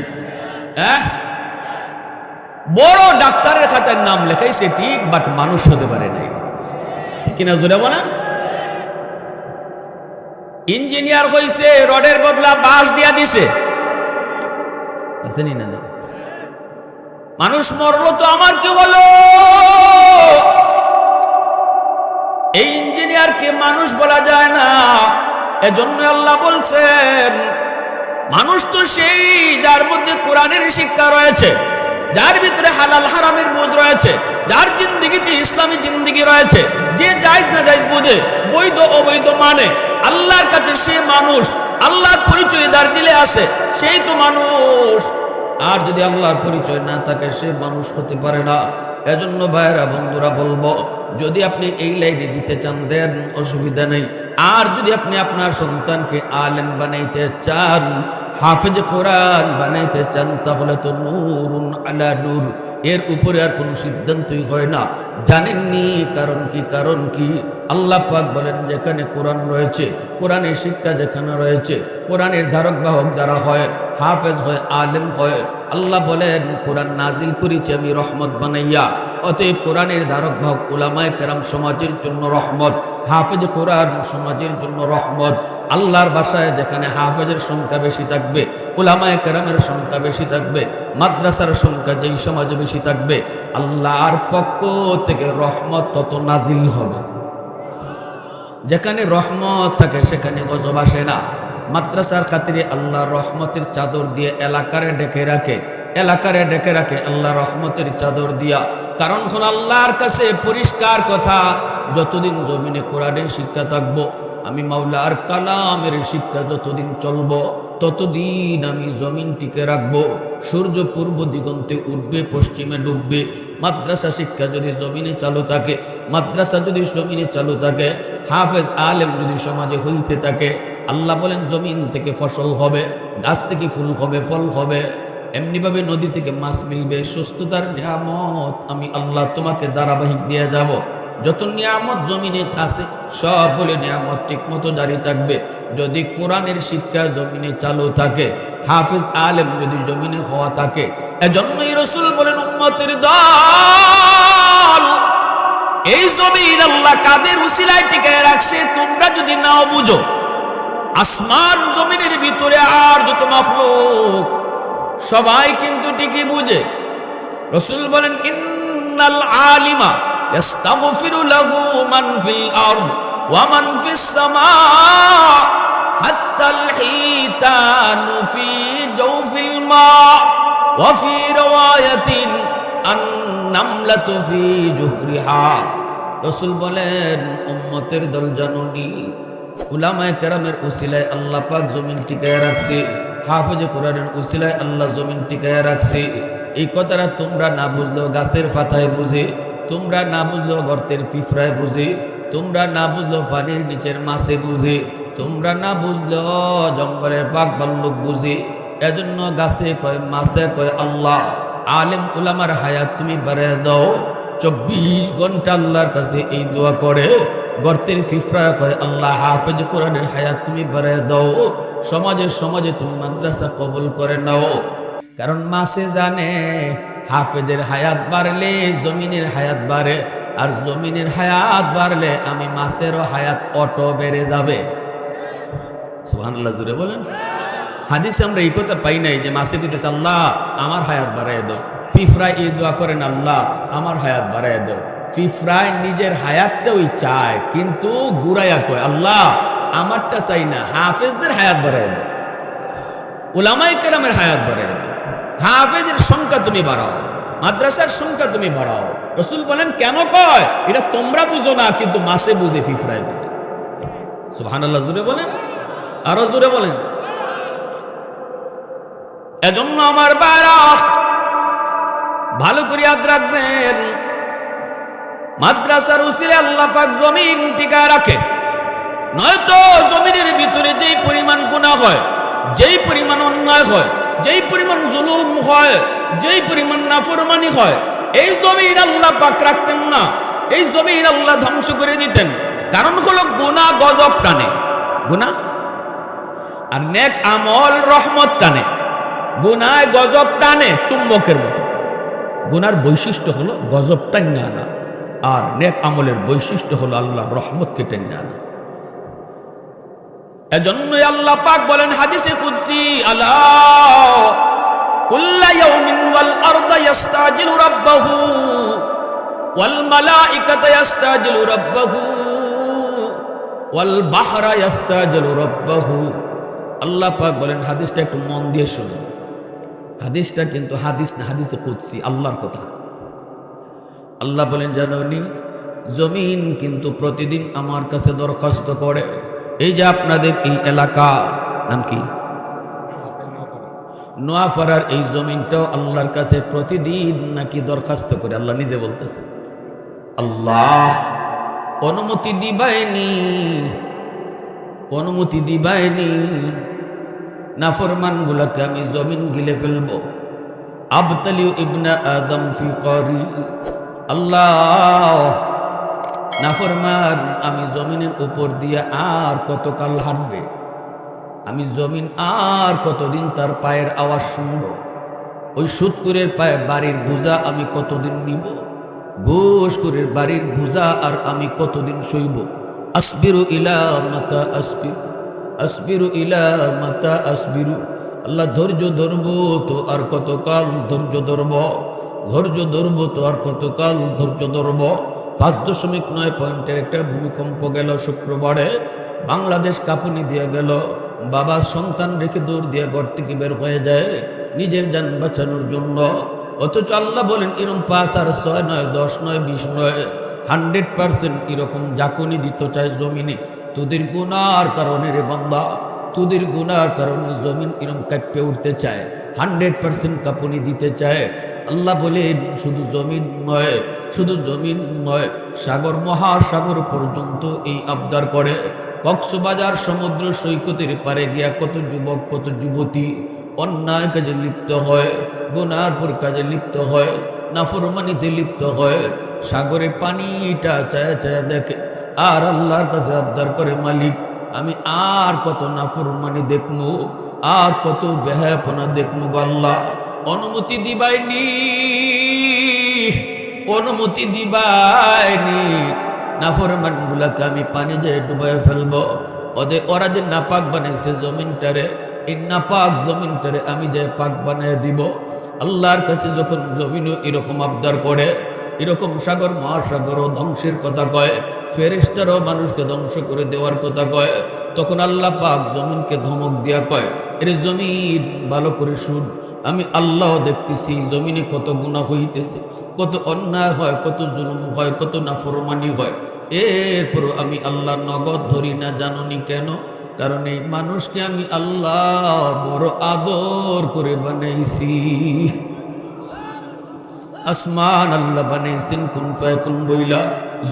বড় ডাক্তারের খাতায় নাম লেখাইছে ঠিক, বাট মানুষ হতে পারে নাই, কিনা জোরে বলেন? ইঞ্জিনিয়ার হইছে, রডের বদলা বাঁশ দিয়া দিছে, আসেনি না নাই? মানুষ মরলো তো আমার কি হলো? এই ইঞ্জিনিয়ারকে মানুষ বলা যায় না। এজন্য আল্লাহ বলছেন, মানুষ তো সেই যার মধ্যে কোরআনের শিক্ষা রয়েছে, যার ভিতরে হালাল হারামের বোধ রয়েছে, যার জিন্দিগিতে ইসলামী জিন্দিগি রয়েছে, যে জায়েজ না জায়েজ বুঝে, বৈধ অবৈধ মানে, আল্লাহর কাছে সে মানুষ, আল্লাহর পরিচয় যার দিলে আছে সেই তো মানুষ। আর যদি আল্লাহর পরিচয় না থাকে সে মানুষ হতে পারে না। এজন্য ভাইয়েরা বন্ধুরা বলবো, যদি আপনি এই লাইনে দিতে চান দেন, অসুবিধা নেই। আর যদি আপনি আপনার সন্তানকে আলেম বানাইতে চান, হাফেজ কোরআন বানাইতে চান, তাহলে তো নূরুন আলা নূর, এর উপরে আর কোনো সিদ্ধান্তই হয় না। জানেননি কারণ কি? কারণ কি? আল্লাহ পাক বলেন, যেখানে কোরআন রয়েছে, কোরআনের শিক্ষা যেখানে রয়েছে, কোরআনের ধারক বাহক যারা হয়, হাফেজ হয়, আলেম হয়, আল্লাহ বলেন কোরআন নাজিল করেছি আমি রহমত বানাইয়া। অতএব কোরআনের ধারক বাহক উলামায়ে কেরাম সমাজের জন্য রহমত, হাফেজ কোরআন সমাজের জন্য রহমত। আল্লাহর বাসায় যেখানে হাফেজের সংখ্যা বেশি থাকবে, উলামায়ে কেরামের সংখ্যা বেশি থাকবে, মাদ্রাসার সংখ্যা যেই সমাজে বেশি থাকবে, আল্লাহর পক্ষ থেকে রহমত তত নাজিল হবে। যেখানে রহমত থাকে সেখানে গজব আসে না। মাদ্রাসার খাতিরে আল্লাহর রহমতের চাদর দিয়ে এলাকারে ডেকে রাখে, এলাকারে ডেকে রাখে আল্লাহ রহমতের চাদর দিয়া। কারণ হল আল্লাহর কাছে পরিষ্কার কথা, যতদিন জমিনে কোরআনের শিক্ষা থাকবো, আমি মাওলার কালামের শিক্ষা যতদিন চলবো, ততদিন আমি জমিন টিকে রাখবো। সূর্য পূর্ব দিগন্তে উঠবে, পশ্চিমে ডুববে। মাদ্রাসা শিক্ষা যদি জমিনে চালু থাকে, মাদ্রাসা যদি জমিনে চালু থাকে, হাফেজ আলেম যদি সমাজে হইতে থাকে, আল্লাহ বলেন জমিন থেকে ফসল হবে, গাছ থেকে ফুল হবে, ফল হবে। এমনিভাবে নদী থেকে মাছ মিলবে। সুস্থতার নিয়ামত আমি আল্লাহ তোমাকে ধারাবাহিক দিয়ে যাব। যত নিয়ামত জমিনে আছে সব বলে নিয়ামত ঠিক মতো জারি থাকবে যদি কোরআনের শিক্ষা জমিনে চালু থাকে, হাফিজ আলেম যদি জমিনে হওয়া থাকে। এজন্যই রাসূল বলেন, উম্মতের দল, এই জমিন আল্লাহ কাদের উসিলায় টিকায় রাখছে তোমরা যদি নাও বুঝো, আসমান জমিনের ভিতরে আর যত মাখলুক সবাই কিন্তু ঠিকই বুঝে। রাসূল বলেন, ইন্নাল আলিমা ইস্তাগফিরু লাহু মান ফিল আরদ ওয়া মান ফিস সামা হাত্তাল হিতানু ফি জাওফিল মা ওয়া ফি riwayatin আন-নামলাতু ফি জুহরিহা। রাসূল বলেন, উম্মতের দল জানুনি, উলামায়ে কেরামের উসিলায় আল্লাহ পাক জমিন টিকায় রাখছে, হাফেজ কোরআনের উসিলায় আল্লাহ জমিন টিকায় রাখছে। এই কথাটা তোমরা না বুঝলেও গাছের পাতায় বুঝে, তোমরা না বুঝলেও গর্তের পিঁপড়ায় বুঝে, তোমরা না বুঝলেও পানির নিচের মাছে বুঝে, তোমরা না বুঝলেও জঙ্গলের বাঘ ভাল্লুক বুঝে। এজন্য গাছে কয়, মাছে কয় আল্লাহ। আলেম উলামার হায়াত তুমি বাড়ায় দাও, 24 ঘন্টা আল্লাহর কাছে এই দোয়া করে, গর্তের ফিফরা কয় আল্লাহ হাফেজ কোরআনের হায়াত তুমি বাড়ায় দাও, সমাজে সমাজে তুমি মাদ্রাসা কবুল করে নাও। কারণ মাসে জানে হাফেজের হায়াত বাড়লে জমিনের হায়াত বাড়ে, আর জমিনের হায়াত বাড়লে আমি মাসেরও হায়াত অটো বেড়ে যাবে। সুবহানাল্লাহ, জুড়ে বলেন। হাদিসে আমরা এই কথা পাই নাই যে মাসে দিতেছে আল্লাহ আমার হায়াত বাড়ায় দাও, ফিফরায় এই দোয়া করেন আল্লাহ আমার হায়াত বাড়ায় দাও। ফিফরায় নিজের হায়াতটাও চায়, কিন্তু গুড়াইয়া কয় আল্লাহ আমারটা চাই না, হাফেজদের হায়াত বাড়ায় দাও, উলামায়ে কেরামের হায়াত বাড়ায় দাও, হাফেজের সংখ্যা তুমি বাড়াও, মাদ্রাসার সংখ্যা তুমি বাড়াও। রাসূল বলেন কেন কয়? এটা তোমরা বুঝো না, কিন্তু মাসে বুঝে, ফিফরায় বুঝে। সুবহানাল্লাহ, জুড়ে বলেন, আরো জুড়ে বলেন। এজন্য আমার বারা ভালো করে ইয়াদ রাখবেন, মাদ্রাসার উসিলে আল্লাহ পাক জমিন টিকায় রাখে, নয়তো জমিনের ভিতরে যেই পরিমাণ গুনাহ হয়, যেই পরিমাণ অন্যায় হয়, যেই পরিমাণ জুলুম হয়, যেই পরিমাণ নাফরমানি হয়, এই জমিন আল্লাহ পাক রাখতেন না, এই জমিন আল্লাহ ধ্বংস করে দিতেন। কারণ হলো গুনাহ গজব টানে, গুনাহ আর নেক আমল রহমত টানে, গুনায় গজব টানে চুম্বকের মতো। গুনার বৈশিষ্ট্য হলো গজব টানে আনা, আর নেক আমলের বৈশিষ্ট্য হলো আল্লাহর রহমতকে টেনে আনা। এজন্যই আল্লাহ পাক বলেন হাদিসে কুদসি, আলা কুল্লা ইয়াউমিন ওয়াল আরদা ইস্তাজিলু রাব্বাহু ওয়াল মালাইকাতু ইস্তাজিলু রাব্বাহু ওয়াল বাহরা ইস্তাজিলু রাব্বাহু। আল্লাহ পাক বলেন, হাদিসটা একটু মন দিয়ে শুনুন, হাদিসটা কিন্তু হাদিস না, হাদিসে কুদসি, আল্লাহর কথা। আল্লাহ বলেন জানোনি, জমিন কিন্তু প্রতিদিন আমার কাছে দরখাস্ত করে। এই যে আপনাদের এই এলাকা নাম কি, নোয়াপাড়ার এই জমিনটাও আল্লাহর কাছে প্রতিদিন নাকি দরখাস্ত করে। আল্লাহ নিজে বলতেছে, আল্লাহ অনুমতি দিবাইনি, অনুমতি দিবাইনি, নাফরমান গুলাকে আমি জমিন গিলে ফেলবো। আবতালিউ ইবনা আদম ফি করি, আল্লাহ নাফরমান আমি জমিনের উপর দিয়ে আর কতকাল হাঁটবে, আমি জমিন আর কতদিন তার পায়ের আওয়াজ শুনব, ওই সুদকুরের পায়ে বাড়ির বোঝা আমি কতদিন নিব, ঘুষখোরের বাড়ির বোঝা আর আমি কতদিন সইব। আসবিরু ইলা মাতা আসবিরু, আসবিরু ইলা মাতা আসবিরু, আল্লাহ ধৈর্য ধরবো তো আর কতকাল ধৈর্য ধরব, ধৈর্য ধরবো তো আর কতকাল ধৈর্য ধরব। 5.9 একটা ভূমিকম্প গেল শুক্রবারে, বাংলাদেশ কাঁপুনি দিয়ে গেল। বাবা সন্তান রেখে দৌড় দিয়ে ঘর থেকে বের হয়ে যায় নিজের জান বাঁচানোর জন্য। অথচ আল্লাহ বলেন এরকম 5 আর 6 নয়, 10 নয়, 20 নয়, 100% এরকম জাকুনি দিত চায় জমিনে। তোদের গুনার কারণে রে বান্দা, তোদের গুনার কারণে জমিন এরকম কাঁপে উঠতে চায়, 100% কাঁপুনি দিতে চায়। আল্লাহ বলেন শুধু জমিন নয়, শুধু জমিন নয়, সাগর মহাসাগর পর্যন্ত এই আবদার করে। কক্সবাজার সমুদ্র সৈকতের পারে গিয়া কত যুবক কত যুবতী অন্যায় কাজে লিপ্ত হয়, গুনার পর কাজে লিপ্ত হয়, নাফরমানিতে লিপ্ত হয়। সাগরে পানিটা চায়া চায়া দেখে, আর আল্লাহর কাছে আবদার করে, মালিক আমি আর কত নাফরমানি দেখবো, আর কত বেহায়াপনা দেখবো গো আল্লাহ, অনুমতি দিবাইনি, অনুমতি দিবাইনি, নাফরমান গুলাকে আমি পানি দিয়ে ডুবাই ফেলবো। ওরা যে নাপাক বানাইছে জমিনটারে, এই নাপাক জমিনটারে আমি যে পাক বানিয়ে দিব। আল্লাহর কাছে যখন জমিনও এরকম আবদার করে, এরকম সাগর মহাসাগরও ধ্বংসের কথা কয়, ফেরেশতারাও মানুষকে ধ্বংস করে দেওয়ার কথা কয়, তখন আল্লাহ পাক জমিনকে ধমক দিয়া কয়, এর জমিন ভালো করে শুন, আমি আল্লাহ দেখতেছি জমিনে কত গুনাহ হইতেছে, কত অন্যায় হয়, কত জুলুম হয়, কত নাফরমানি হয়। এরপর আমি আল্লাহ নগদ ধরি না, জাননি কেন? কারণ এই মানুষকে আমি আল্লাহ বড় আদর করে বানাইছি। আসমান আল্লাহ বানাইছেন কুন ফায়াকুন বইলা,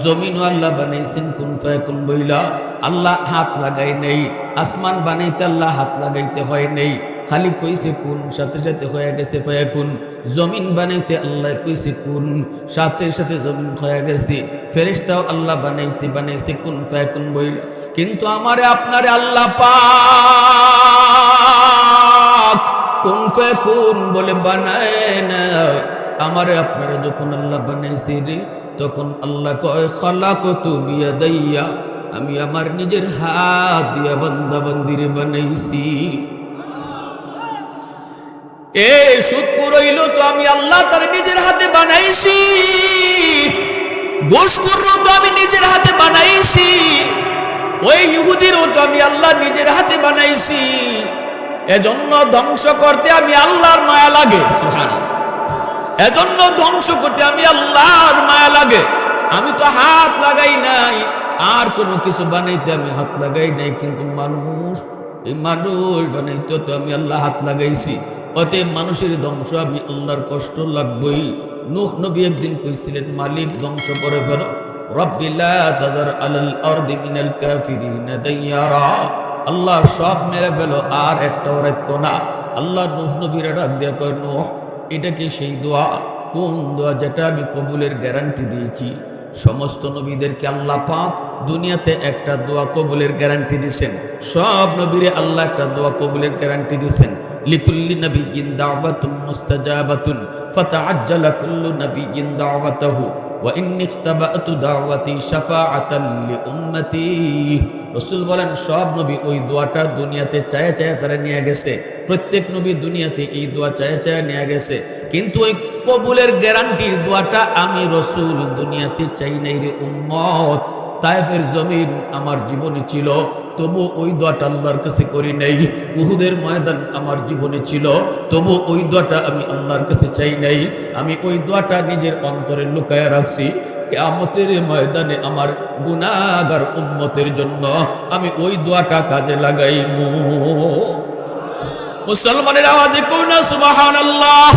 জমিন আল্লাহ বানাইছেন কুন ফায়াকুন বইলা। আল্লাহ হাত লাগাই নেই, আসমান বানাইতে আল্লাহ হাত লাগাইতে হয় নেই, খালি কইছে কুন, সাথে সাথে হয়ে গেছে ফায়াকুন। জমিন বানাইতে আল্লাহ কইছে কুন, সাথে সাথে জমিন হয়ে গেছে। ফেরেশতাও আল্লাহ বানাইছে কুন ফায়াকুন বইলা। কিন্তু আমারে আপনারে আল্লাহ পাক কুন ফায়াকুন বলে বানায় না। আমারে আপনারা যখন আল্লাহ বানাইছে রে, তখন আল্লাহ কয় খালাকতু বিয়াদাইয়া, আমি আমার নিজের হাত দিয়া বান্দা বান্দিরে বানাইছি। এ শুকর হইল তো আমি আল্লাহ তার নিজের হাতে বানাইছি, গোশকুরও তো আমি নিজের হাতে বানাইছি, ওই ইহুদিরও তো আমি আল্লাহ নিজের হাতে বানাইছি। এজন্য ধ্বংস করতে আমি আল্লাহর মায়া লাগে, সুবহানাল্লাহ। এজন্য ধ্বংস করতে আমি আল্লাহর মায়া লাগে। আমি তো হাত লাগাই নাই, আর কোনো কিছু বানাইতে আমি হাত লাগাই নাই, কিন্তু মানুষ, এই মানুষ বানাইতে তো আমি আল্লাহ হাত লাগাইছি। অতএব মানুষের ধ্বংস আমি আল্লাহর কষ্ট লাগবই। নূহ নবী একদিন কইছিলেন, মালিক ধ্বংস করে ফেলো, রব্বি লা তাযার আলাল আরদি মিনাল কাফিরিনা দাইয়ারা, আল্লাহ সব মেরে ফেলো, আর একটাও রাখো না। আল্লাহ নূহ নবীর ডাক দিয়া কয়, নূহ এটা কি সেই দোয়া? কোন দোয়া যেটা আমি কবুলের গ্যারান্টি দিয়েছি? সমস্ত নবীদেরকে আল্লাহ পাক দুনিয়াতে একটা দোয়া কবুলের গ্যারান্টি দিয়েছেন। সব নবীরে আল্লাহ একটা দোয়া কবুলের গ্যারান্টি দিয়েছেন। লিকুল্লি নাবিয়্যিন দাওয়াতুন মুস্তাজাবাতুন ফাতাআজ্জালা কুল্লু নাবিয়্যিন দাওয়াতাহু ওয়া ইন্নী ইখতাবাতু দাওয়াতি শাফাআতান লিউম্মতি। রাসূল বলেন, সব নবী ওই দোয়াটা দুনিয়াতে চায়া চায়া তারা নিয়ে গেছে। প্রত্যেক নবী দুনিয়াতে এই দোয়া চায়া চায়া নিয়ে গেছে, কিন্তু ওই কবুলের গ্যারান্টির দোয়াটা আমি রাসূল দুনিয়াতে চাই নাই রে উম্মত। তায়েফের জমিন আমার জীবনে ছিল, তবু ওই দোয়াটা আল্লাহর কাছে করি নাই। উহুদের ময়দান আমার জীবনে ছিল, তবু ওই দোয়াটা আমি আল্লাহর কাছে চাই নাই। আমি ওই দোয়াটা নিজের অন্তরে লুকায়া রাখছি। কিয়ামতের ময়দানে আমার গুনাহগার উম্মতের জন্য আমি ওই দোয়াটা কাজে লাগাইবো। মুসলমানের আওয়াজে কই না সুবহানাল্লাহ,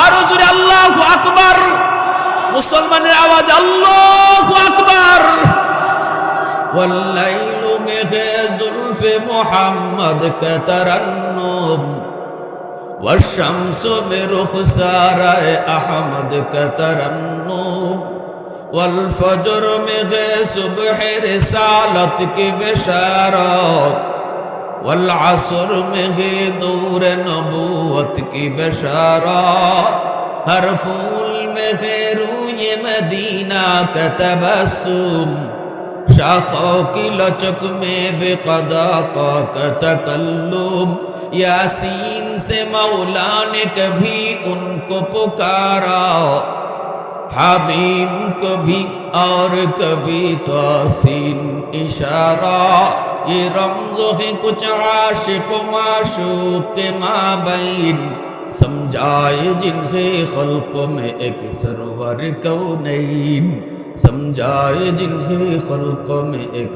আরো জোরে আল্লাহু আকবার। মুসলমানের আওয়াজ আল্লাহু আকবার। ওয়াল্লাইলু মিগে জুলফে মুহাম্মদ কা তারান্নুম ওয়াশ-শামসু বিরুখসারায়ে আহমদ কা তারান্নুম ওয়াল ফজর মিগে সুবহে রিসালত কি বিশারত ওয়াল আসর মিগে দৌরে নবুয়ত কি বিশারত हर फूल में ग़ैरूए मदीना का तबस्सुम शाखों की लचक में बेक़दा का तकल्लुम यासीन से मौला ने कभी उनको पुकारा हमीम कभी और कभी तासीन इशारा ये रमज़ है कुछ आशिक़ व माशूक़ के माबैन समझाए जिन्हें खल्क़ों में एक सरवर कौनैन समझाए जिन्हें खल्क़ों में एक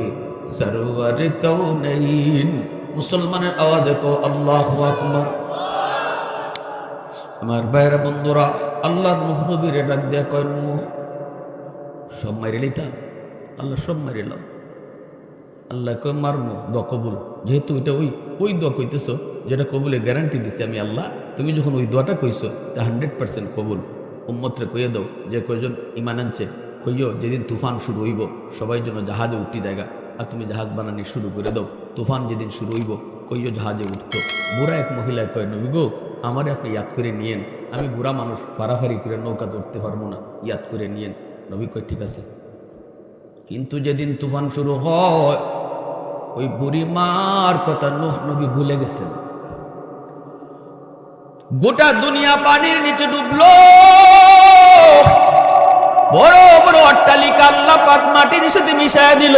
सरवर कौनैन। मुसलमाনের আওয়াজে কো আল্লাহু আকবার। আমার ভাইরা বন্ধুরা, আল্লাহর নূহ নবীরে ডাক দিয়া কয়, নূহ সব মাইরে লইতাম, আল্লাহ সব মাইরে লাও। আল্লাহ কয় মারমু, দোয়া কবুল। যেহেতু এটা ওই দোয়া কইতেছো যেটা কবুলের গ্যারান্টি দিছে আমি আল্লাহ, তুমি যখন ওই দোয়াটা কইছো তা 100% কবুল। উম্মতরে কইয়ে দাও, যে কয়জন ইমান আনছে কইও যেদিন তুফান শুরু হইব সবাই যেন জাহাজে উঠতি জায়গা, আর তুমি জাহাজ বানানি শুরু করে দাও। তুফান যেদিন শুরু হইব কইও জাহাজে উঠতো। বুড়া এক মহিলায় কয়, নবী গো আমারে আপনি ইয়াদ করে নিয়েন, আমি বুড়া মানুষ, ফারাফারি করে নৌকাতে উঠতে পারবো না, ইয়াদ করে নিয়েন। নবী কয় ঠিক আছে। কিন্তু যেদিন তুফান শুরু হয় ওই বুড়ি মার কথা নূহ নবী ভুলে গেছেন। গোটা দুনিয়া পানির নিচে ডুবলো, বড় বড় অট্টালিকা আল্লাহ পাক মাটির সাথে মিশায়া দিল,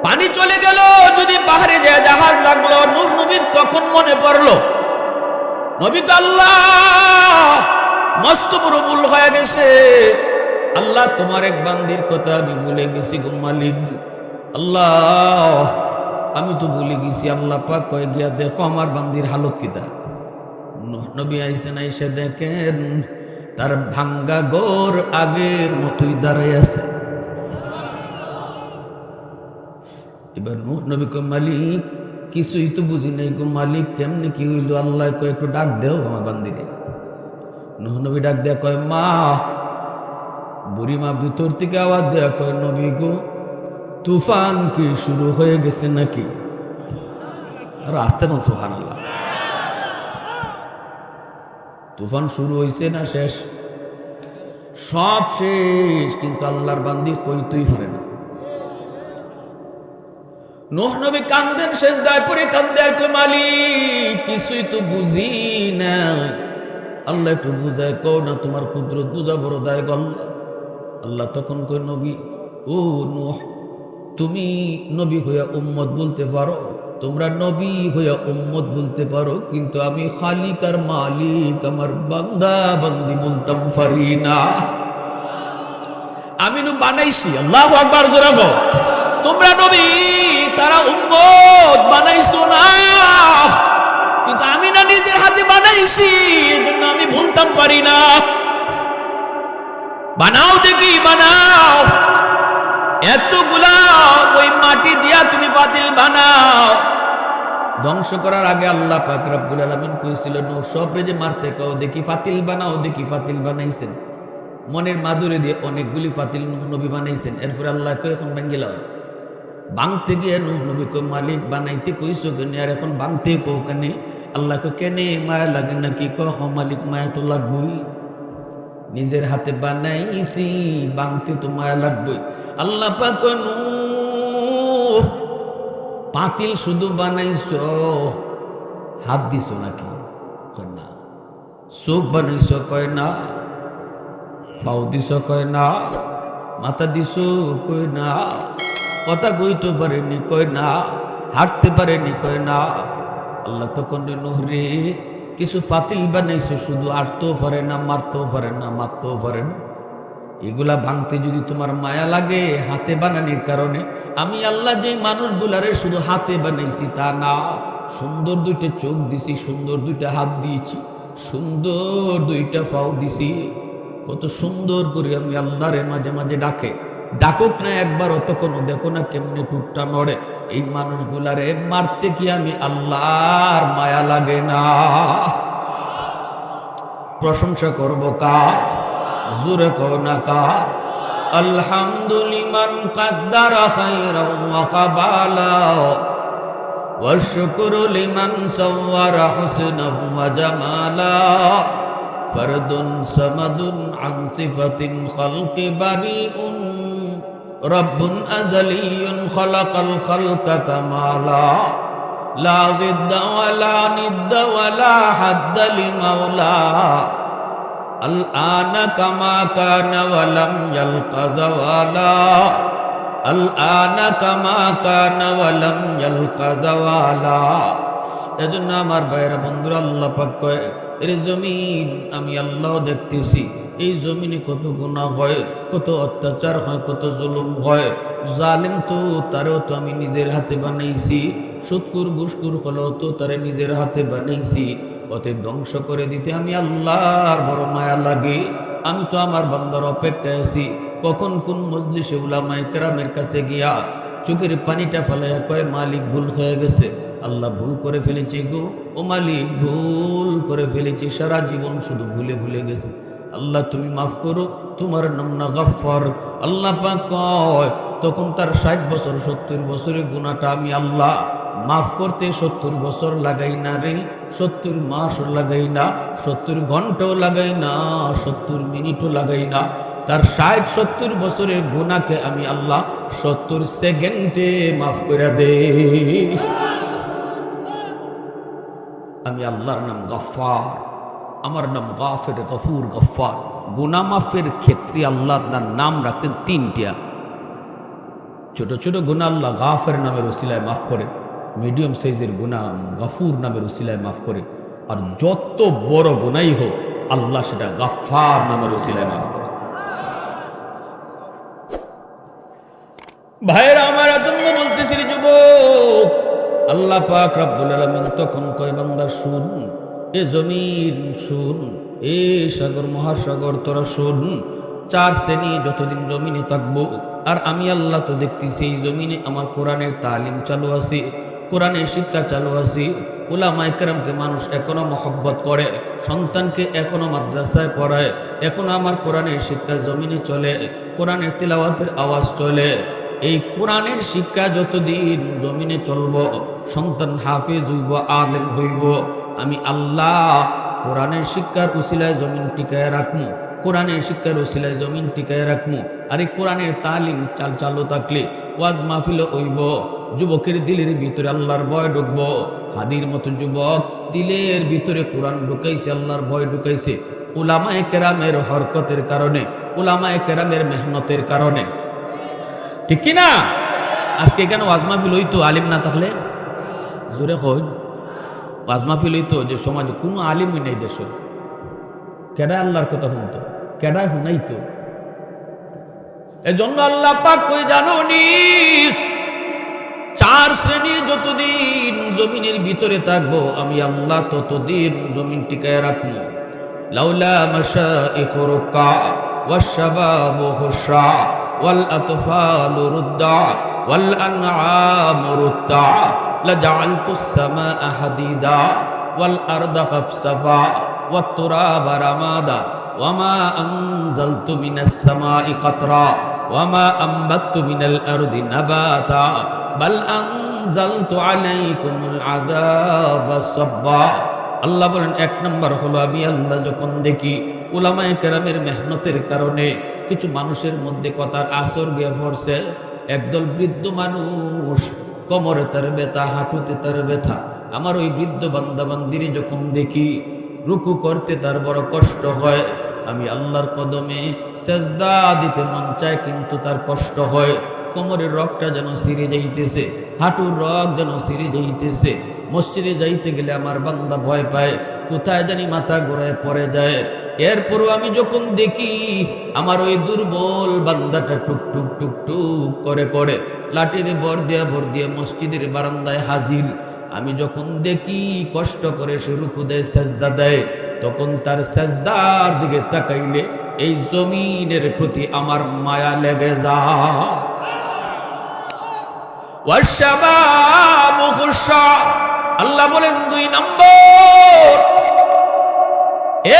পানি চলে গেল। যদি পাহাড়ে যায় জাহাজ লাগলো, নূহ নবীর তখন মনে পড়লো নবী তো আল্লাহ মস্ত বড় ভুল হয়ে গেছে। আল্লাহ তোমার এক বান্দির কথা আমি ভুলে গেছি গো মালিক। আল্লাহ আমি তো ভুলে গেছি। আল্লাহ পাক কয় গিয়া দেখো আমার বান্দির হালত কিতা। নবী আইসেন, আইসা দেখেন তার ভাঙ্গা ঘর আগের মতোই দাঁড়াই আছে। এবার নূহ নবী কয় মালিক কিছুই তো বুঝি নাই গো মালিক, কেমনে কি হইল? আল্লাহ কয় একটু ডাক দেও আমার বান্দিরে। নূহ নবী ডাক দেয়া কয় মা। বুড়ি মা ভিতর থেকে আওয়াজ দেয়া কয় নবী গো তুফান কি শুরু হয়ে গেছে নাকি? আর আসতে না সুবহানাল্লাহ। তুফান শুরু হয়েছে না শেষ? সব শেষ, কিন্তু আল্লাহর বান্দি কইতেই পারে না। নূহ নবী কান্দেন, সেজদায় পড়ে কান্দে আর কয় মালিক কিছুই তো বুঝি না। আল্লাহ একটু বুঝায় কও না, তোমার কুদরত বুঝা বড় দায় গো আল্লাহ। আল্লাহ তখন কয় নবী ও নূহ, তুমি নবী হইয়া উম্মত বলতে পারো, তোমরা নবী হইয়া উম্মত বলতে পারো, কিন্তু আমি খালিক আর মালিক আমার বান্দা বান্দি বলতাম পারি না। আমি নু বানাইছি, আল্লাহু আকবার জোরে বলো। তোমরা নবী, তারা উম্মত বানাইছো না, কিন্তু আমি না নিজের হাতে বানাইছি, এজন্য আমি বলতাম পারি না। বানাও দেখি, বানাও। এতগুলা ওই মাটি দিয়া তুমি পাতিল বানাও। ধ্বংস করার আগে আল্লাহ পাক রব্বুল আলামিন কইছিল নূহ সবরে যে মারতে কও দেখি পাতিল বানাও, দেখি পাতিল বানাইছেন। মনের মাধুরী দিয়ে অনেকগুলি পাতিল নূহ নবী বানাইছেন। এরপর আল্লাহ কয় এখন ভেঙে লাও। ভাঙতে গিয়ে নূহ নবী কয় মালিক বানাইতে কইছো কেন, আর এখন ভাঙতে কও কেন? আল্লাহ কয় কেনে মায়া লাগে নাকি? কয় হ মালিক মায়া তো লাগবই, নিজের হাতে বানাইছি, ভাঙতে তো মায়া লাগবই। আল্লাহ পাক কয় নূহ পাতিল শুধু বানাইছো, হাত দিছো নাকি? কয় না। চোখ বানাইছো? কয় না। পাও দিছো? কয় না। মাথা দিছো? কয় না। কথা কইতে পারেনি? কয় না। হাঁটতে পারেনি? কয় না। আল্লাহ তখন নূহ রে কিছু পাতিল বানাইছো, শুধু আটতেও পারে না, মারতেও পারে না, মারতেও পারে না। এগুলা ভাঙতে যদি তোমার মায়া লাগে হাতে বানানোর কারণে, আমি আল্লাহ যে মানুষগুলারে শুধু হাতে বানাইছি তা না, সুন্দর দুইটা চোখ দিছি, সুন্দর দুইটা হাত দিয়েছি, সুন্দর দুইটা পাও দিছি। কত সুন্দর করে আমি আল্লাহরে মাঝে মাঝে ডাকে, ডাকুক না একবার অত কোনো দেখো না কেমনে টুকটা নড়ে। এই মানুষগুলারে মারতে কি আমি আল্লাহর মায়া লাগে না? প্রশংসা করবো কার? জোরে করো না কার? আলহামদুলিমান কাদ্দারা খায়রাও ওয়া কাবালা ওয়া শুকরু লিমান সাওয়ারা হুসনাও ওয়া জামালা ফরদুন সামাদুন আন সিফাতিন খালকি বারিউন রব্বুন আযালিয়ুন খালাকাল খালকা কামালা লা জিদ্দা ওয়ালা নিদ্দা ওয়ালা হাদ্দা লিমাওলা الآن كما كان ولم يلق زوالا الآن كما كان ولم يلق زوالا। এজন্য আমার ভাইরা বন্ধুরা, আল্লাহ পাক কয় এর জমিন আমি আল্লাহ দেখতেছি, এই জমিনে কত গুনাহ হয়, কত অত্যাচার হয়, কত জুলুম হয়। জালিম তো তারেও তো আমি নিজের হাতে বানাইছি, সুদখোর ঘুষখোর হলেও তো তারে নিজের হাতে বানাইছি। অতএব ধ্বংস করে দিতে আমি আল্লাহর বড় মায়া লাগে। আমি তো আমার বান্দার অপেক্ষায় আছি, কখন কোন মজলিসে উলামায়ে কেরামের কাছে গিয়া চোখের পানিটা ফেলাইয়া কয় মালিক ভুল হয়ে গেছে, আল্লাহ ভুল করে ফেলেছি গো, ও মালিক ভুল করে ফেলেছি, সারা জীবন শুধু ভুলে ভুলে গেছে, আল্লাহ তুমি মাফ করো, তোমার নাম না গফফার। আল্লাহ পাক কয় তখন তার 60 বছর 70 বছরের গুনাহটা আমি আল্লাহ মাফ করতে 70 বছর লাগাই না রে, 70 মাসও লাগাই না, 70 ঘন্টাও লাগাই না, 70 মিনিটও লাগাই না। তার 60-70 বছরের গুনাহকে আমি আল্লাহ 70 সেকেন্ডে মাফ করে দেই। আমি আল্লাহর নাম গফফার, আমার নাম গাফির, গফুর, গফফার। গুনাহ মাফের ক্ষেত্রে আল্লাহ তার নাম রাখছেন 3টা। ছোট ছোট গুনাহ আল্লাহ গাফির নামের ওসিলায় মাফ করে, মিডিয়াম সাইজের গুনাহ গফুর নামের ওসিলায় মাফ করে, আর যত বড় গুনাহই হোক আল্লাহ সেটা গফফার নামের ওসিলায় মাফ করে। ভাইরা আমার এজন্য বলতেছি যুবক, আল্লাহ পাক রব্বুল আলামিন তখন কয় বান্দা শুন, এ জমিন শুন, এ সাগর মহাসাগর তোরা শুন, চার শ্রেণী যতদিন জমিনে থাকবো আর আমি আল্লাহ তো দেখতেছি এই জমিনে আমার কোরআনের তালিম চালু আছে, কোরআনের শিক্ষা চালু আছে। উলামায়ে কেরামকে মানুষ এখনো মহব্বত করে, সন্তানকে এখনো মাদ্রাসায় পড়ায়, এখনো আমার কোরআনের শিক্ষা জমিনে চলে, কোরআনের তিলাওয়াতের আওয়াজ চলে। এই কোরআনের শিক্ষা যতদিন জমিনে চলব, সন্তান হাফেজ হইব, আলেম হইব, আমি আল্লাহ কোরআনের শিক্ষার উসিলায় জমিন টিকায় রাখবো, কোরআনের শিক্ষার উসিলায় জমিন টিকায় রাখবো। আর এই কোরআনের তালিম চালু থাকলে ওয়াজ মাহফিল হইব, যুবকের দিলের ভিতরে আল্লাহর ভয় ঢুকবো। হাদির মতো যুবক দিলের ভিতরে কোরআন ঢুকাইছে, আল্লাহর ভয় ঢুকাইছে উলামায়ে কেরামের হরকতের কারণে, উলামায়ে কেরামের মেহনতের কারণে, ঠিক কিনা? আজকে কেন ওয়াজ মাহফিল হইতো আলিম না থাকলে? জোরে কই, ওয়াজ মাহফিল হইতো যে সমাজে কোনো আলিমই নেই দেশ, কেডায় আল্লাহর কথা শুনতো, কেডায় শুনাইতো? এজন্য আল্লাহ পাক কই জানো নি, চার শ্রেণী যতদিন জমিনের ভিতরে থাকবো আমি আল্লাহ ততদিন জমিন টিকায় রাখবো। লাউলা মাশাইখু রুকা ওয়াশশাবাবু হুশা ওয়াল আতফালু রুদ্দা ওয়াল আনআমু রুত্তা লাজআলতুস সামাআ হাদিদা ওয়াল আরদা খাফসাফা ওয়াত তুরাবা রামাদা ওয়ামা আনজালতু মিনাস সামাই কাতরা ওয়ামা আম্বাতু মিনাল আরদি নাবাতা বাল আনজালতু আলাইকুমুল আযাবা সাব্বা। আল্লাহ বলেন, এক নম্বর হলো আমি আল্লাহ যখন দেখি উলামায়ে কেরামের মেহনতের কারণে কিছু মানুষের মধ্যে কথার আসর গিয়ে পড়ছে। একদল বৃদ্ধ মানুষ, কোমরে তার ব্যথা, হাঁটুতে তার ব্যথা, আমার ওই বৃদ্ধ বান্দাবান্দিরে যখন দেখি রুকু করতে তার বড় কষ্ট হয়, আমি আল্লাহর কদমে সেজদা দিতে মন চায় কিন্তু তার কষ্ট হয়। কোমরের রগটা যেন ছিঁড়ে যাইতেছে, হাঁটুর রগ যেন ছিঁড়ে যাইতেছে। মসজিদে যাইতে গেলে আমার বান্দা ভয় পায়, কোথায় জানি মাথা ঘোরায় পড়ে যায়। এরপরও আমি যখন দেখি আমার ওই দুর্বল বান্দাটা টুক টুক টুক টুক করে করে লাঠিতে ভর দিয়ে মসজিদের বারান্দায় হাজির, আমি যখন দেখি কষ্ট করে সে রুকু দেয়, সেজদা দেয়, তখন তার সেজদার দিকে তাকাইলে এই জমিনের প্রতি আমার মায়া লেগে যায়। ওয়াশশাবাবু হুশা, আল্লাহ বলেন দুই নম্বর,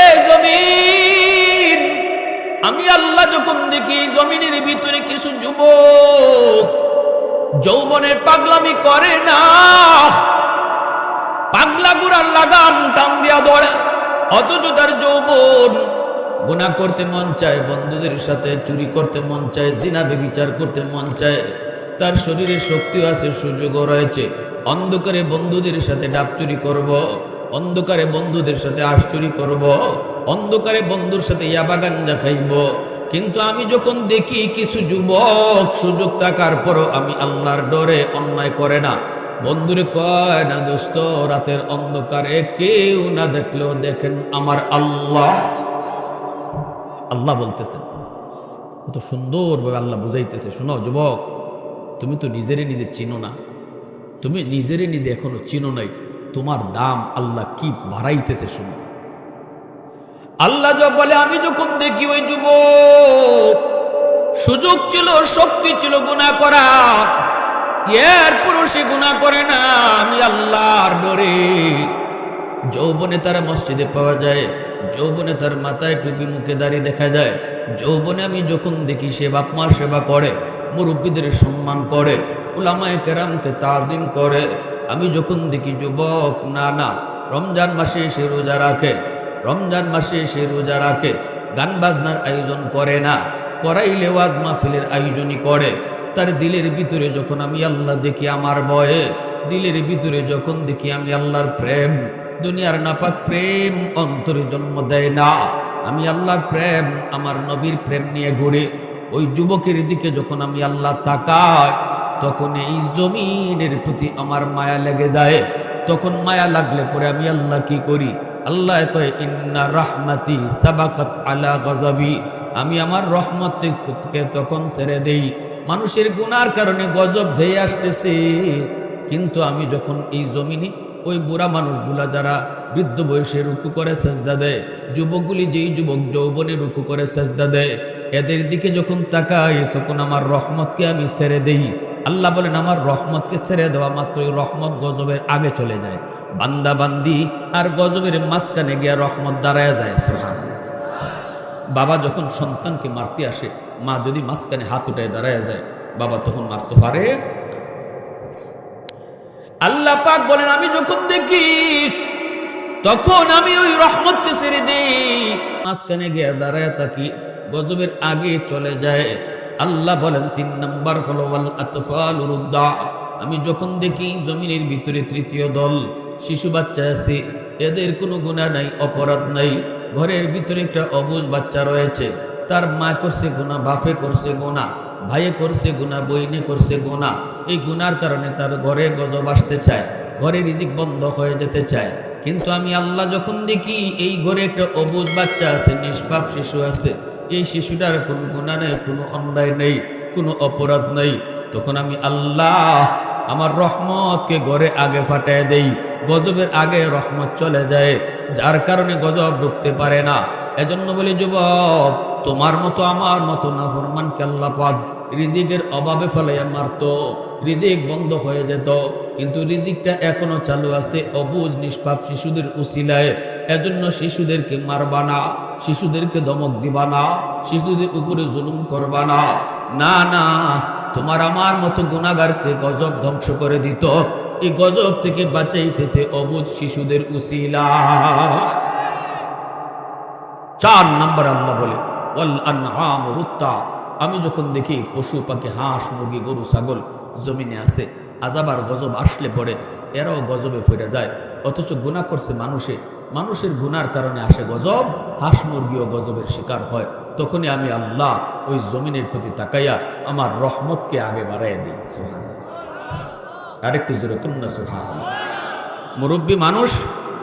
এ জমিন, আমি আল্লাহ যখন দেখি জমিনের ভিতরে কিছু যুবক যৌবনের পাগলামি করে না, পাগলা গুড়ার লাগাম টান দিয়া ধরে, অথচ তার যৌবন গুনাহ করতে মন চায়, বন্ধুদের সাথে চুরি করতে মন চায়, জিনা ব্যভিচার করতে মন চায়, তার শরীরে শক্তিও আছে, সুযোগও রয়েছে, অন্ধকারে বন্ধুদের সাথে ডাব চুরি করব, অন্ধকারে বন্ধুদের সাথে আশ চুরি করব, অন্ধকারে বন্ধুর সাথে ইয়াবা গাঞ্জা খাইব। কিন্তু আমি যখন দেখি কিছু যুবক সুযোগ থাকার পরও আমি আল্লাহর ডরে অন্যায় করে না, বন্ধুরে কয় না দোস্ত, রাতের অন্ধকারে কেউ না দেখলেও দেখেন আমার আল্লাহ। আল্লাহ বলতেছেন, কত সুন্দরভাবে আল্লাহ বুঝাইতেছে, শোনো যুবক, তুমি তো নিজেরে নিজে চিনো না, তুমি নিজেরে নিজে এখনো চিনো নাই, তোমার দাম আল্লাহ কি বাড়াইতেছে শুনো। আল্লাহ বলে, আমি যখন দেখি ওই যুবক সুযোগ ছিল, শক্তি ছিল গুনাহ করা, এরপরও সে গুনাহ করে না, আমি আল্লাহর ডরে, যৌবনে তারা মসজিদে পাওয়া যায়, যৌবনে তার মাথায় টুপি, মুখে দাড়ি দেখা যায়, যৌবনে আমি যখন দেখি সে বাপ মার সেবা করে, মুরব্বীদের সম্মান করে, উলামায়ে কেরামকে তাজিম করে, আমি যখন দেখি যুবক না রমজান মাসে সে রোজা রাখে, রমজান মাসে সে রোজা রাখে, গান বাজনার আয়োজন করে না, করাইলে ওয়াজ মাহফিলের আয়োজনই করে, তার দিলের ভিতরে যখন আমি আল্লাহ দেখি আমার ভয়ে, দিলের ভিতরে যখন দেখি আমি আল্লাহর প্রেম, দুনিয়ার নাপাক প্রেম অন্তরে জন্ম দেয় না, আমি আল্লাহর প্রেম, আমার নবীর প্রেম নিয়ে ঘুরে, ওই যুবকের দিকে যখন আমি আল্লাহ তাকাই, তখন এই জমিনের প্রতি আমার মায়া লেগে যায়। তখন মায়া লাগলে পরে আমি আল্লাহ কি করি? আল্লাহ কয়, ইন্না রাহমাতি সাবাকাত আলা গজবি, আমি আমার রহমতকে তখন ছেড়ে দেই। মানুষের গুনার কারণে গজব ধেয়ে আসতেছে, কিন্তু আমি যখন এই জমিনে ওই বুড়া মানুষগুলা যারা বৃদ্ধ বয়সে রুকু করে সেজদা দেয়, যুবকগুলি যেই যুবক যৌবনে রুকু করে সেজদা দেয়, এদের দিকে যখন তাকাই তখন আমার রহমতকে আমি ছেড়ে দেই। আল্লাহ বলেন আমার রহমতকে ছেড়ে দেওয়া মাত্রই রহমত গজবের আগে চলে যায়। বান্দা বান্দি আর গজবের মাঝখানে গিয়া রহমত দাঁড়ায় যায়। সুবহানাল্লাহ। বাবা যখন সন্তানকে মারতে আসে, মা যদি মাঝখানে হাত উঠায় দাঁড়ায় যায়, বাবা তখন মারতে পারে? আল্লাহ পাক বলেন আমি যখন দেখি তখন আমি ওই রহমতকে ছেড়ে দিই, মাঝখানে গিয়ে দাঁড়ায় থাকি, গজবের আগে চলে যায়। আল্লাহ বলেন 3 নাম্বার হলো ওয়াল আতফাল রুদ্দা। আমি যখন দেখি জমিনের ভিতরে তৃতীয় দল শিশু বাচ্চা আছে, এদের কোনো গুনাহ নাই, অপরাধ নাই, ঘরের ভিতরে একটা অবুঝ বাচ্চা রয়েছে, তার মা করছে গুনাহ, বাপে করছে গুনাহ, ভাইয়ে করছে গুনাহ, বইনে করছে গুনাহ, এই গুনার কারণে তার ঘরে গজব আসতে চায়, ঘরে রিজিক বন্ধ হয়ে যেতে চায়। কিন্তু আমি আল্লাহ যখন দেখি এই ঘরে একটা অবুঝ বাচ্চা আছে, নিষ্পাপ শিশু আছে, এই শিশুটার কোনো গুনাহ নেই, কোনো অন্যায় নেই, কোনো অপরাধ নেই, তখন আমি আল্লাহ আমার রহমতকে ঘরে আগে ফাটায় দেই, গজবের আগে রহমত চলে যায়, যার কারণে গজব ঢুকতে পারে না। এজন্য বলি যুবক, তোমার মতো আমার মতো নাফরমানকে আল্লাহ পাক রিজিকের অভাবে ফেলাইয়া মারতো, রিজিক বন্ধ হয়ে যেত, কিন্তু রিজিকটা এখনো চালু আছে অবুঝ নিষ্পাপ শিশুদের উসিলায়। এজন্য শিশুদেরকে মারবা না, শিশুদেরকে ধমক দিবা না, শিশুদের উপরে জুলুম করবা না। না না, তোমার আমার মতো গুনাহগারকে গজব ধ্বংস করে দিত, এই গজব থেকে বাঁচাইতেছে অবুঝ শিশুদের উসিলা। 4 নাম্বার আল্লাহ বলে ওয়াল আনআম রুত্তা। আমি যখন দেখি পশু পাখি, হাঁস মুরগি গরু ছাগল জমিনে আছে, আযাব আর গজব আসলে পড়ে এরাও গজবে ফিরে যায়, অথচ গুনাহ করছে মানুষের গুনার কারণে আসে গজব, হাঁস মুরগিও গজবের শিকার হয়। তখনই আমি আল্লাহ ওই জমিনের প্রতি তাকাইয়া আমার রহমতকে আগে বাড়াইয়া দিই। সুবহানাল্লাহ। আরেকটু জোরে কন্যা সুবহানাল্লাহ। মুরব্বী মানুষ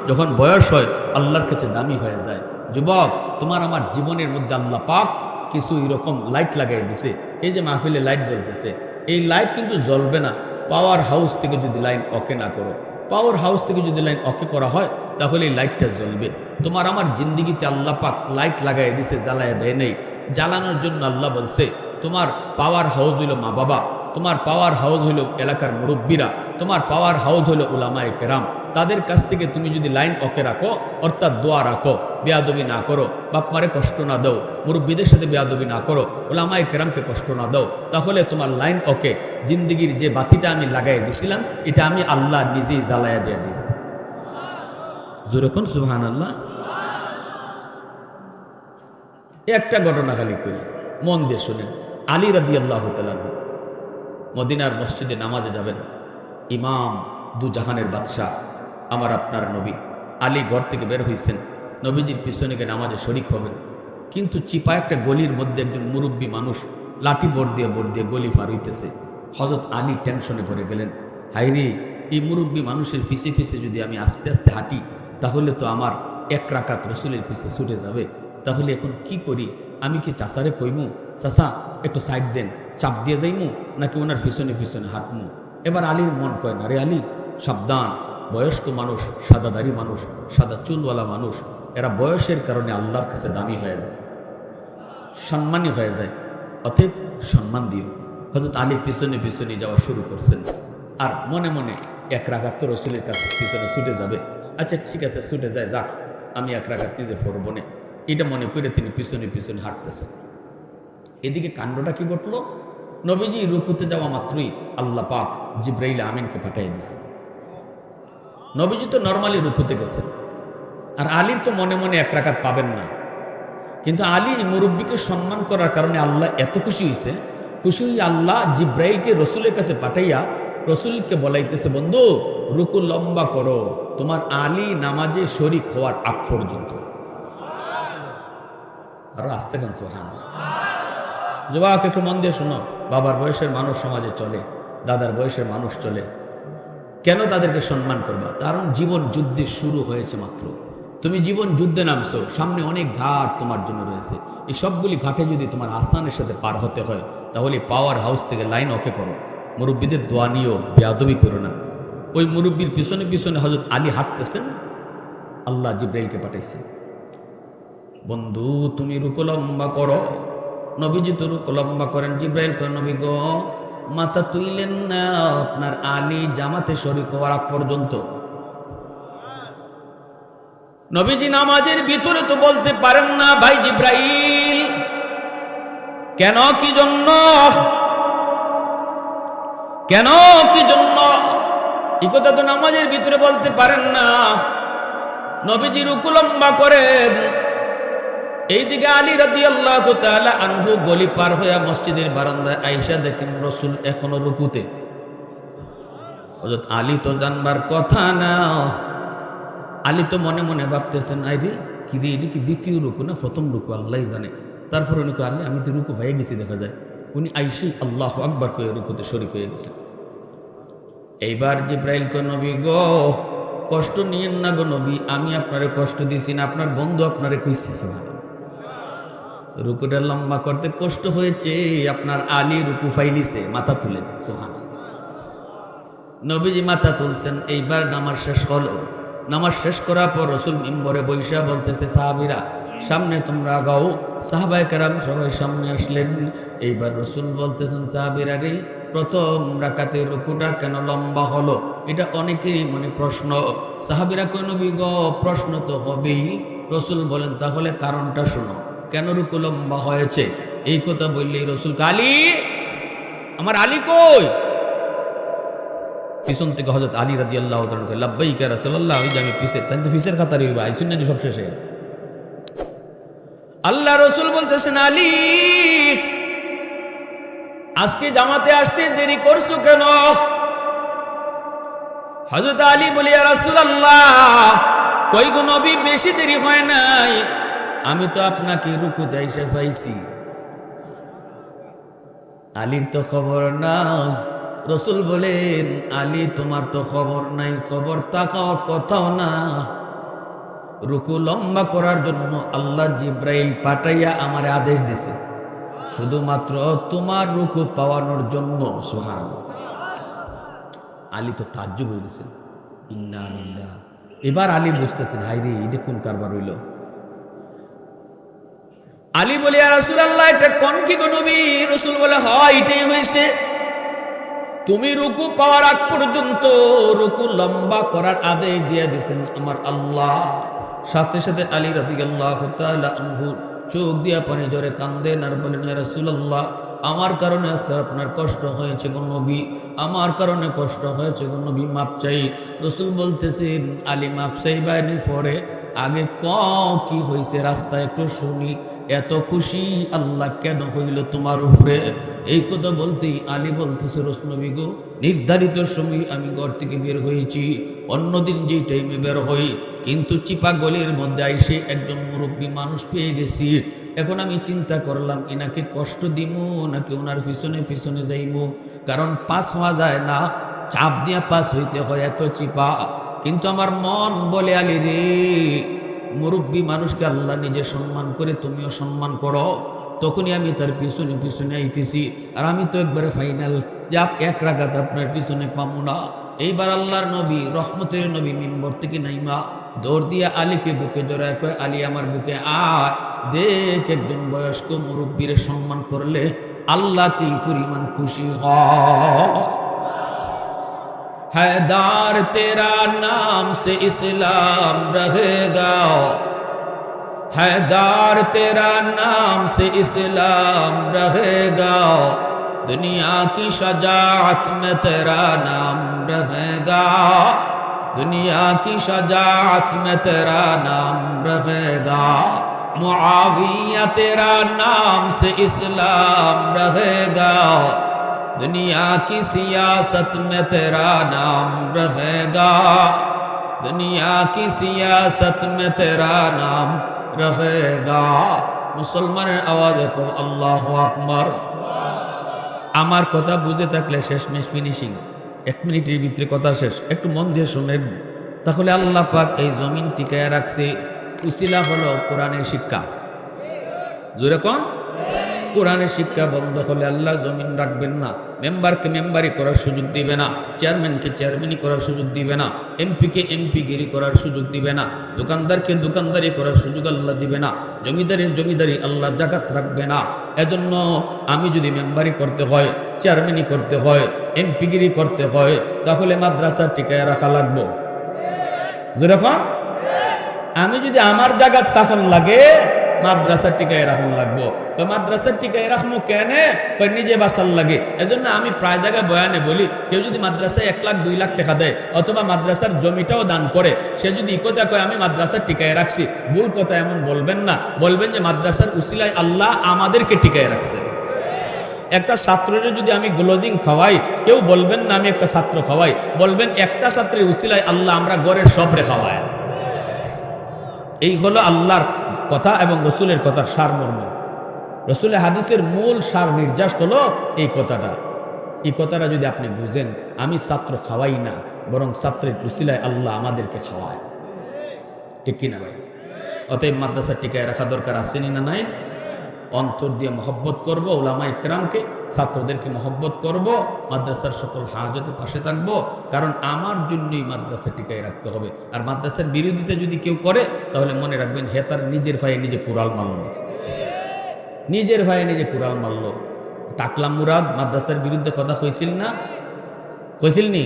যখন বয়স হয় আল্লাহর কাছে দামি হয়ে যায়। যুবক, তোমার আমার জীবনের মধ্যে আল্লাহ পাক কিছু এরকম লাইট লাগাই দিছে। এই যে মাহফিলে লাইট জ্বলতেছে, এই লাইট কিন্তু জ্বলবে না পাওয়ার হাউস থেকে যদি লাইন অকে না করো। পাওয়ার হাউস থেকে যদি লাইন অকে করা হয় তাহলে এই লাইটটা জ্বলবে। তোমার আমার জিন্দিগিতে আল্লাহ পাক লাইট লাগাই দিছে, জ্বালায় দেয় নেই। জ্বালানোর জন্য আল্লাহ বলছে তোমার পাওয়ার হাউস হইল মা বাবা, তোমার পাওয়ার হাউস হইল এলাকার মুরব্বীরা, তোমার পাওয়ার হাউস হইল উলামায়ে কেরাম। তাদের কাছ থেকে তুমি যদি লাইন অকে রাখো, অর্থাৎ দোয়া রাখো, বেয়াদবি না করো, বাপ মারে কষ্ট না দাও, মুরব্বীদের সাথে বেয়াদবি না করো, উলামায়ে কেরামকে কষ্ট না দাও, তাহলে তোমার লাইন ওকে। জিন্দিগির যে বাতিটা আমি লাগাই দিছিলাম এটা আমি আল্লাহ নিজেই জ্বালাইয়া দিয়ে দিব। জোরে কোন সুবহানাল্লাহ। একটা ঘটনা খালি কই, মন দিয়ে শুনেন। আলী রাদিয়াল্লাহু তাআলা মদিনার মসজিদে নামাজে যাবেন, ইমাম দু জাহানের বাদশাহ আমার আপনার নবী আলী ঘর থেকে বের হয়েছেন, নবীজির পিছনে গিয়ে নামাজে শরিক হবেন। কিন্তু চিপা একটা গলির মধ্যে একজন মুরব্বী মানুষ লাঠি বোর্ড দিয়ে গলি পার হইতেছে। হযরত আলী টেনশনে পড়ে গেলেন, হাইরে, এই মুরব্বী মানুষের পিছে পিছে যদি আমি আস্তে আস্তে হাঁটি তাহলে তো আমার 1 রাকাত রসুলের পিছে ছুটে যাবে। তাহলে এখন কি করি? আমি কি চাচারে কইমু, চাচা একটু সাইড দেন, চাপ দিয়ে যাইমু, নাকি ওনার পিছনে পিছনে হাঁটমু? এবার আলীর মন কয় না, রে আলী সাবধান, বয়স্ক মানুষ, সাদাধারী মানুষ, সাদা চুলওয়ালা মানুষ, এরা বয়সের কারণে আল্লাহর কাছে দামি হয়ে যায়, সম্মানী হয়ে যায়, অতএব সম্মান দিও। হযরত আলী পিছনে পিছনে যাওয়া শুরু করছেন, আর মনে মনে 1 রাকাত তো রসুলের কাছে পিছনে ছুটে যাবে। আচ্ছা ঠিক আছে, ছুটে যায়, যাক, আমি 1 রাকাত নিজে পড়ব না, এটা মনে করে তিনি পিছনে পিছনে হাঁটতেছেন। এদিকে কাণ্ডটা কি ঘটলো? নবীজি রুকুতে যাওয়া মাত্রই আল্লাহ পাক জিব্রাইল আমিনকে পাঠিয়ে দিয়েছে। নবীজি তো নরমালি রুকুতে গেছেন, আর আলীর তো মনে মনে 1 রাকাত পাবেন না, কিন্তু আলী মুরব্বীকে সম্মান করার কারণে আল্লাহ এত খুশি হয়েছে, খুশি হয়ে আল্লাহ জিব্রাইলকে রসুলের কাছে পাঠাইয়া রসুলকে বলাইতেছে, বন্ধু রুকু লম্বা করো, তোমার আলী নামাজে শরীক হওয়ার আগ পর্যন্ত। আরো আস্তে গান সুবহানাল্লাহ। যুবক একটু মন দিয়ে শোনো, বাবার বয়সের মানুষ সমাজে চলে, দাদার বয়সের মানুষ চলে, কেন তাদেরকে সম্মান করবা? কারণ জীবন যুদ্ধে শুরু হয়েছে মাত্র, তুমি জীবন যুদ্ধে নামছো, সামনে অনেক ঘাট তোমার জন্য রয়েছে। এই সবগুলি ঘাটে যদি তোমার আসানের সাথে পার হতে হয় তাহলে পাওয়ার হাউস থেকে লাইন ওকে করো, মুরব্বীদের দোয়া নিও, বেয়াদবি করো না। ওই মুরব্বীর পিছনে পিছনে হযরত আলী হাঁটতেছেন, আল্লাহ জিব্রাইলকে পাঠাইছে, বন্ধু তুমি রুকু লম্বা করো। নবীজি তো রুকু লম্বা করেন। জিব্রাইল কয়, নবী গো মাথা তুইলেন না, আপনার আলী জামাতে শরীক হওয়ার আগ পর্যন্ত। নবীজি নামাজের ভিতরে তো বলতে পারেন না, ভাই জিব্রাইল কেন কি জন্য, কেন কি জন্য, এই কথা তো নামাজের ভিতরে বলতে পারেন না। নবীজি রুকু লম্বা করেন, এইদিকে আলী রাদিয়াল্লাহু তাআলা আনহু গলি পার হয়ে মসজিদের বারান্দায় আয়েশা দেখেন রাসূল এখনো রুকুতে। হযরত আলী তো জানবার কথা না, আলী তো মনে মনে ভাবতেছেন, আইরে কি রে, এটা কি দ্বিতীয় রুকু না প্রথম রুকু, আল্লাহই জানে। তারপর উনি কয়, আমি তো রুকু হয়ে গেছি, দেখা যায় উনি আইসি আল্লাহু আকবার কয়ে রুকুতে শরীক হয়ে গেছে। এইবার জিব্রাইল কয়, নবী গো কষ্ট নিয়েন না গো নবী, আমি আপনারে কষ্ট দিছি না, আপনার বন্ধু আপনারে কইছে। রুকুটা লম্বা করতে কষ্ট হয়েছে, আপনার আলী রুকু ফাইলিছে, মাথা তুলেন। সুবহানাল্লাহ। নবীজি মাথা তুলছেন। এইবার নামাজ শেষ হলো। নামাজ শেষ করার পর রাসূল মিম্বরে বৈশা বলতেছে, সাহাবীরা সামনে তোমরা আগাও। সাহাবায়ে কেরাম সবাই সামনে আসলেন। এইবার রাসূল বলতেছেন, সাহাবীরা রে, প্রথম রাকাতে রুকুটা কেন লম্বা হলো, এটা অনেকেরই মনে প্রশ্ন। সাহাবীরা কয়, নবী গো প্রশ্ন তো হবেই। রাসূল বলেন, তাহলে কারণটা শোনো, কেন রুকু লম্বা হয়েছে। এই কথা বললেই রাসূল, আলী আমার আলী কই? পিছন থেকে হযরত আলী রাদিয়াল্লাহু তাআলা কয়, লাব্বাইক ইয়া রাসূলুল্লাহ, ওই যে আমি পিছে, তাই তো পিছের কাতারে ভাই শুনলেন সব শেষে। আল্লাহ রাসূল বলতেছেন, আলী আজকে জামাতে আসতে দেরি করছো কেন? হযরত আলী বলে, ইয়া রাসূলুল্লাহ, কই গো নবী, বেশি দেরি হয় নাই, আমি তো আপনাকে রুকুতে এসে পাইছি। আলীর তো খবর নাই। রাসূল বলেন, আলী তোমার তো খবর নাই, খবর থাকাও কথাও না। রুকু লম্বা করার জন্য আল্লাহ জিব্রাইল পাঠাইয়া আমারে আদেশ দিছে, শুধুমাত্র তোমার রুকু পাওয়ানোর জন্য। সুবহানাল্লাহ। আলী তো তাজ্জুব হয়ে গেছেন, ইন্না লিল্লাহ। এবার আলী বুঝতেছেন, হাই রে, এটা কোন কারবার হইল। আলী বলে, ইয়া রাসূলুল্লাহ, এটা কোন কি গো নবী? রাসূল বলে, হয় এটাই হয়েছে, তুমি রুকু পাওয়ার আগ পর্যন্ত রুকু লম্বা করার আদেশ দিয়ে দিয়েছেন আমার আল্লাহ। সাথে সাথে আলী রাদিয়াল্লাহু তাআলা আনহু চোখ দিয়া পানি ধরে কান্দেন আর বলেন, ইয়া রাসূলুল্লাহ, আমার কারণে আজকে আপনার কষ্ট হয়েছে গো নবী, আমার কারণে কষ্ট হয়েছে গো নবী, মাপ চাই। রাসূল বলতেছেন, আলী মাপ চাইবানি পরে আগে কি হয়েছে রাস্তায় একটু শুনি, এত খুশি আল্লাহ কেন হইল তোমার উপরে? এই কথা বলতেই আলী বলতেছে, নবী গো, নির্ধারিত সময় আমি ঘর থেকে বের হয়েছি, অন্যদিন যেই টাইমে বের হই, কিন্তু চিপা গলির মধ্যে আইসে একজন মুরব্বী মানুষ পেয়ে গেছি। এখন আমি চিন্তা করলাম, এনাকে কষ্ট দিব নাকি ওনার পিছনে পিছনে যাইব, কারণ পাস হওয়া যায় না, চাপ দিয়া পাস হইতে হয়, এত চিপা। কিন্তু আমার মন বলে, আলী রে, মুরব্বী মানুষকে আল্লাহ নিজে সম্মান করে, তুমিও সম্মান করো। তখনই আমি তার পিছনে পিছনে আইতেছি, আর আমি তো একবারে ফাইনাল, যে এক রাকাত আপনার পিছনে পাবো না। এইবার আল্লাহর নবী, রহমতের নবী, মিম্বর থেকে নাইমা দৌড় দিয়া আলীকে বুকে জড়ায় কয়, আলী আমার বুকে আয়, দেখ একজন বয়স্ক মুরব্বীর সম্মান করলে আল্লাহ কি পরিমাণ খুশি হয়। हैदार तेरा नाम से इस्लाम रहेगा, हैदार तेरा नाम से इस्लाम रहेगा, दुनिया की शजाअत में तेरा नाम रहेगा, दुनिया की शजाअत में तेरा नाम रहेगा, मुआविया तेरा नाम से इस्लाम रहेगा, दुनिया की सियासत में तेरा नाम रहेगा, दुनिया की सियासत में तेरा नाम रहेगा। मुसलमाনের আওয়াজে কও আল্লাহু আকবার। আমার কথা বুঝে থাকলে শেষমেশ ফিনিশিং, 1 মিনিটের ভিতরে কথা শেষ, একটু মন দিয়ে শুনেন। তাহলে আল্লাহ পাক এই জমিন টিকায় রাখছে, উসিলা হলো কোরআনের শিক্ষা। জোরে কোন? কোরআনের শিক্ষা বন্ধ হলে আল্লাহ জমিন রাখবেন না। মেম্বারকে মেম্বারি করার সুযোগ দিবে না, চেয়ারম্যানকে চেয়ারম্যানই করার সুযোগ দিবে না, এমপিকে এমপিগিরি করার সুযোগ দিবে না, দোকানদারকে দোকানদারি করার সুযোগ আল্লাহ দিবে না, জমিদারের জমিদারি আল্লাহ জাকাত রাখবে না। এজন্য আমি যদি মেম্বারি করতে হয়, চেয়ারম্যানই করতে হয়, এমপিগিরি করতে হয়, তাহলে মাদ্রাসা টিকায় রাখা লাগবো। যেরকম আমি যদি আমার জায়গার তখন লাগে মাদ্রাসার টিকায় রাখুন লাগবো। তো মাদ্রাসার টিকায় রাখবো কেন? নিজে বাঁচার লাগে। এজন্য আমি প্রায় জায়গায় বয়ানে বলি, কেউ যদি মাদ্রাসায় 1 লাখ 2 লাখ টাকা দেয় অথবা মাদ্রাসার জমিটাও দান করে, সে যদি কথা কয় আমি মাদ্রাসার টিকায় রাখছি, ভুল কথা এমন বলবেন না, বলবেন যে মাদ্রাসার উসিলায় আল্লাহ আমাদেরকে টিকায় রাখছে। একটা ছাত্রের যদি আমি গ্লোজিং খাওয়াই, কেউ বলবেন না আমি একটা ছাত্র খাওয়াই, বলবেন একটা ছাত্রের উসিলায় আল্লাহ আমরা ঘরের সবরে খাওয়াই। এই হলো আল্লাহর কথা এবং রসুলের কথার সারমর্ম। রসুলের হাদিসের মূল সার নির্যাস হলো এই কথাটা। এই কথাটা যদি আপনি বুঝেন, আমি ছাত্র খাওয়াই না, বরং ছাত্রের উসিলায় আল্লাহ আমাদেরকে খাওয়ায়। ঠিক কিনা ভাই? অতএব মাদ্রাসা টিকায় রাখা দরকার আসেনি না নাই? অন্তর দিয়ে মহব্বত করব উলামা ইকরামকে, ছাত্রদেরকে মহব্বত করব, মাদ্রাসার সকল হাজতে পাশে থাকবো, কারণ আমার জন্যই মাদ্রাসা টিকায় রাখতে হবে। আর মাদ্রাসার বিরোধিতা যদি কেউ করে, তাহলে মনে রাখবেন হে তার নিজের ভাইয়ে নিজে কুড়াল মারল, নিজের ভাইয়ে নিজে কুড়াল মারল। টাকলাম মুরাদ মাদ্রাসার বিরুদ্ধে কথা কইছিল না? কইছিল নি?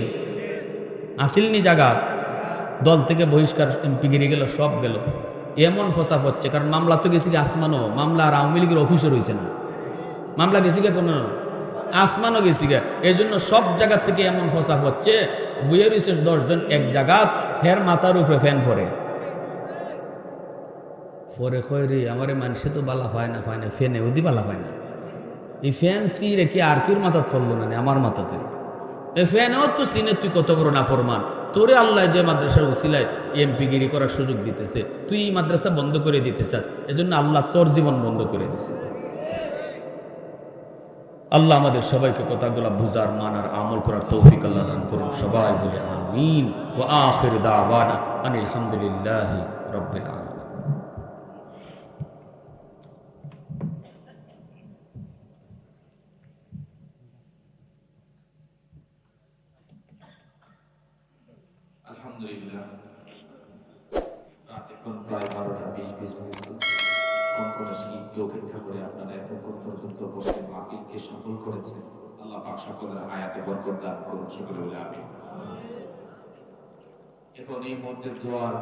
আসিলনি জায়গা, দল থেকে বহিষ্কার, এমপিগিরি গেল, সব গেল। এমন ফসাফ হচ্ছে, কারণ মামলা তো গেছি গে আসমানও, মামলা আর আওয়ামী লীগের অফিসও রয়েছে না, মামলা গেছি গে কোনো আসমানও গেছি গে। এই জন্য সব জায়গার থেকে এমন ফসাফ হচ্ছে, বুয়ে রয়েছে 10 জন এক জায়গা, ফের মাথার উপরে ফ্যান ফরে ফরে কয় রে আমারে মানুষে তো বালা হয় না, ফ্যানে ওদি বালা হয় না। এই ফ্যান সি রেখে আর কেউ মাথা চললো না, আমার মাথাতে এই ফ্যানও তো সিনে, তুই কত বড় না ফরমান, তোরে আল্লাহ যে মাদ্রাসার উসিলায় এমপিগিরি করার সুযোগ দিতেছে, তুই এই মাদ্রাসা বন্ধ করে দিতে চাস, এজন্য আল্লাহ তোর জীবন বন্ধ করে দিছে। আল্লাহ আমাদের সবাইকে কথাগুলো বুঝার, মানার, আমল করার তৌফিক আল্লাহ দান করুন। সবাই বলে আমিন। ওয়া আখির দাওয়ানা আনিল হামদুলিল্লাহি রাব্বিল আলামিন। আলহামদুলিল্লাহ, রাত এখন প্রায় 12টা 20 বাজে। কোন শীতকে উপেক্ষা করে আপনারা এতক্ষণ পর্যন্ত বসে মাহফিলকে সফল করেছেন। আল্লাহ পাক সকলের হায়াতে বরকত দান করুন, সকলে বলে আমিন। এখন এই মুহূর্তে দোয়ার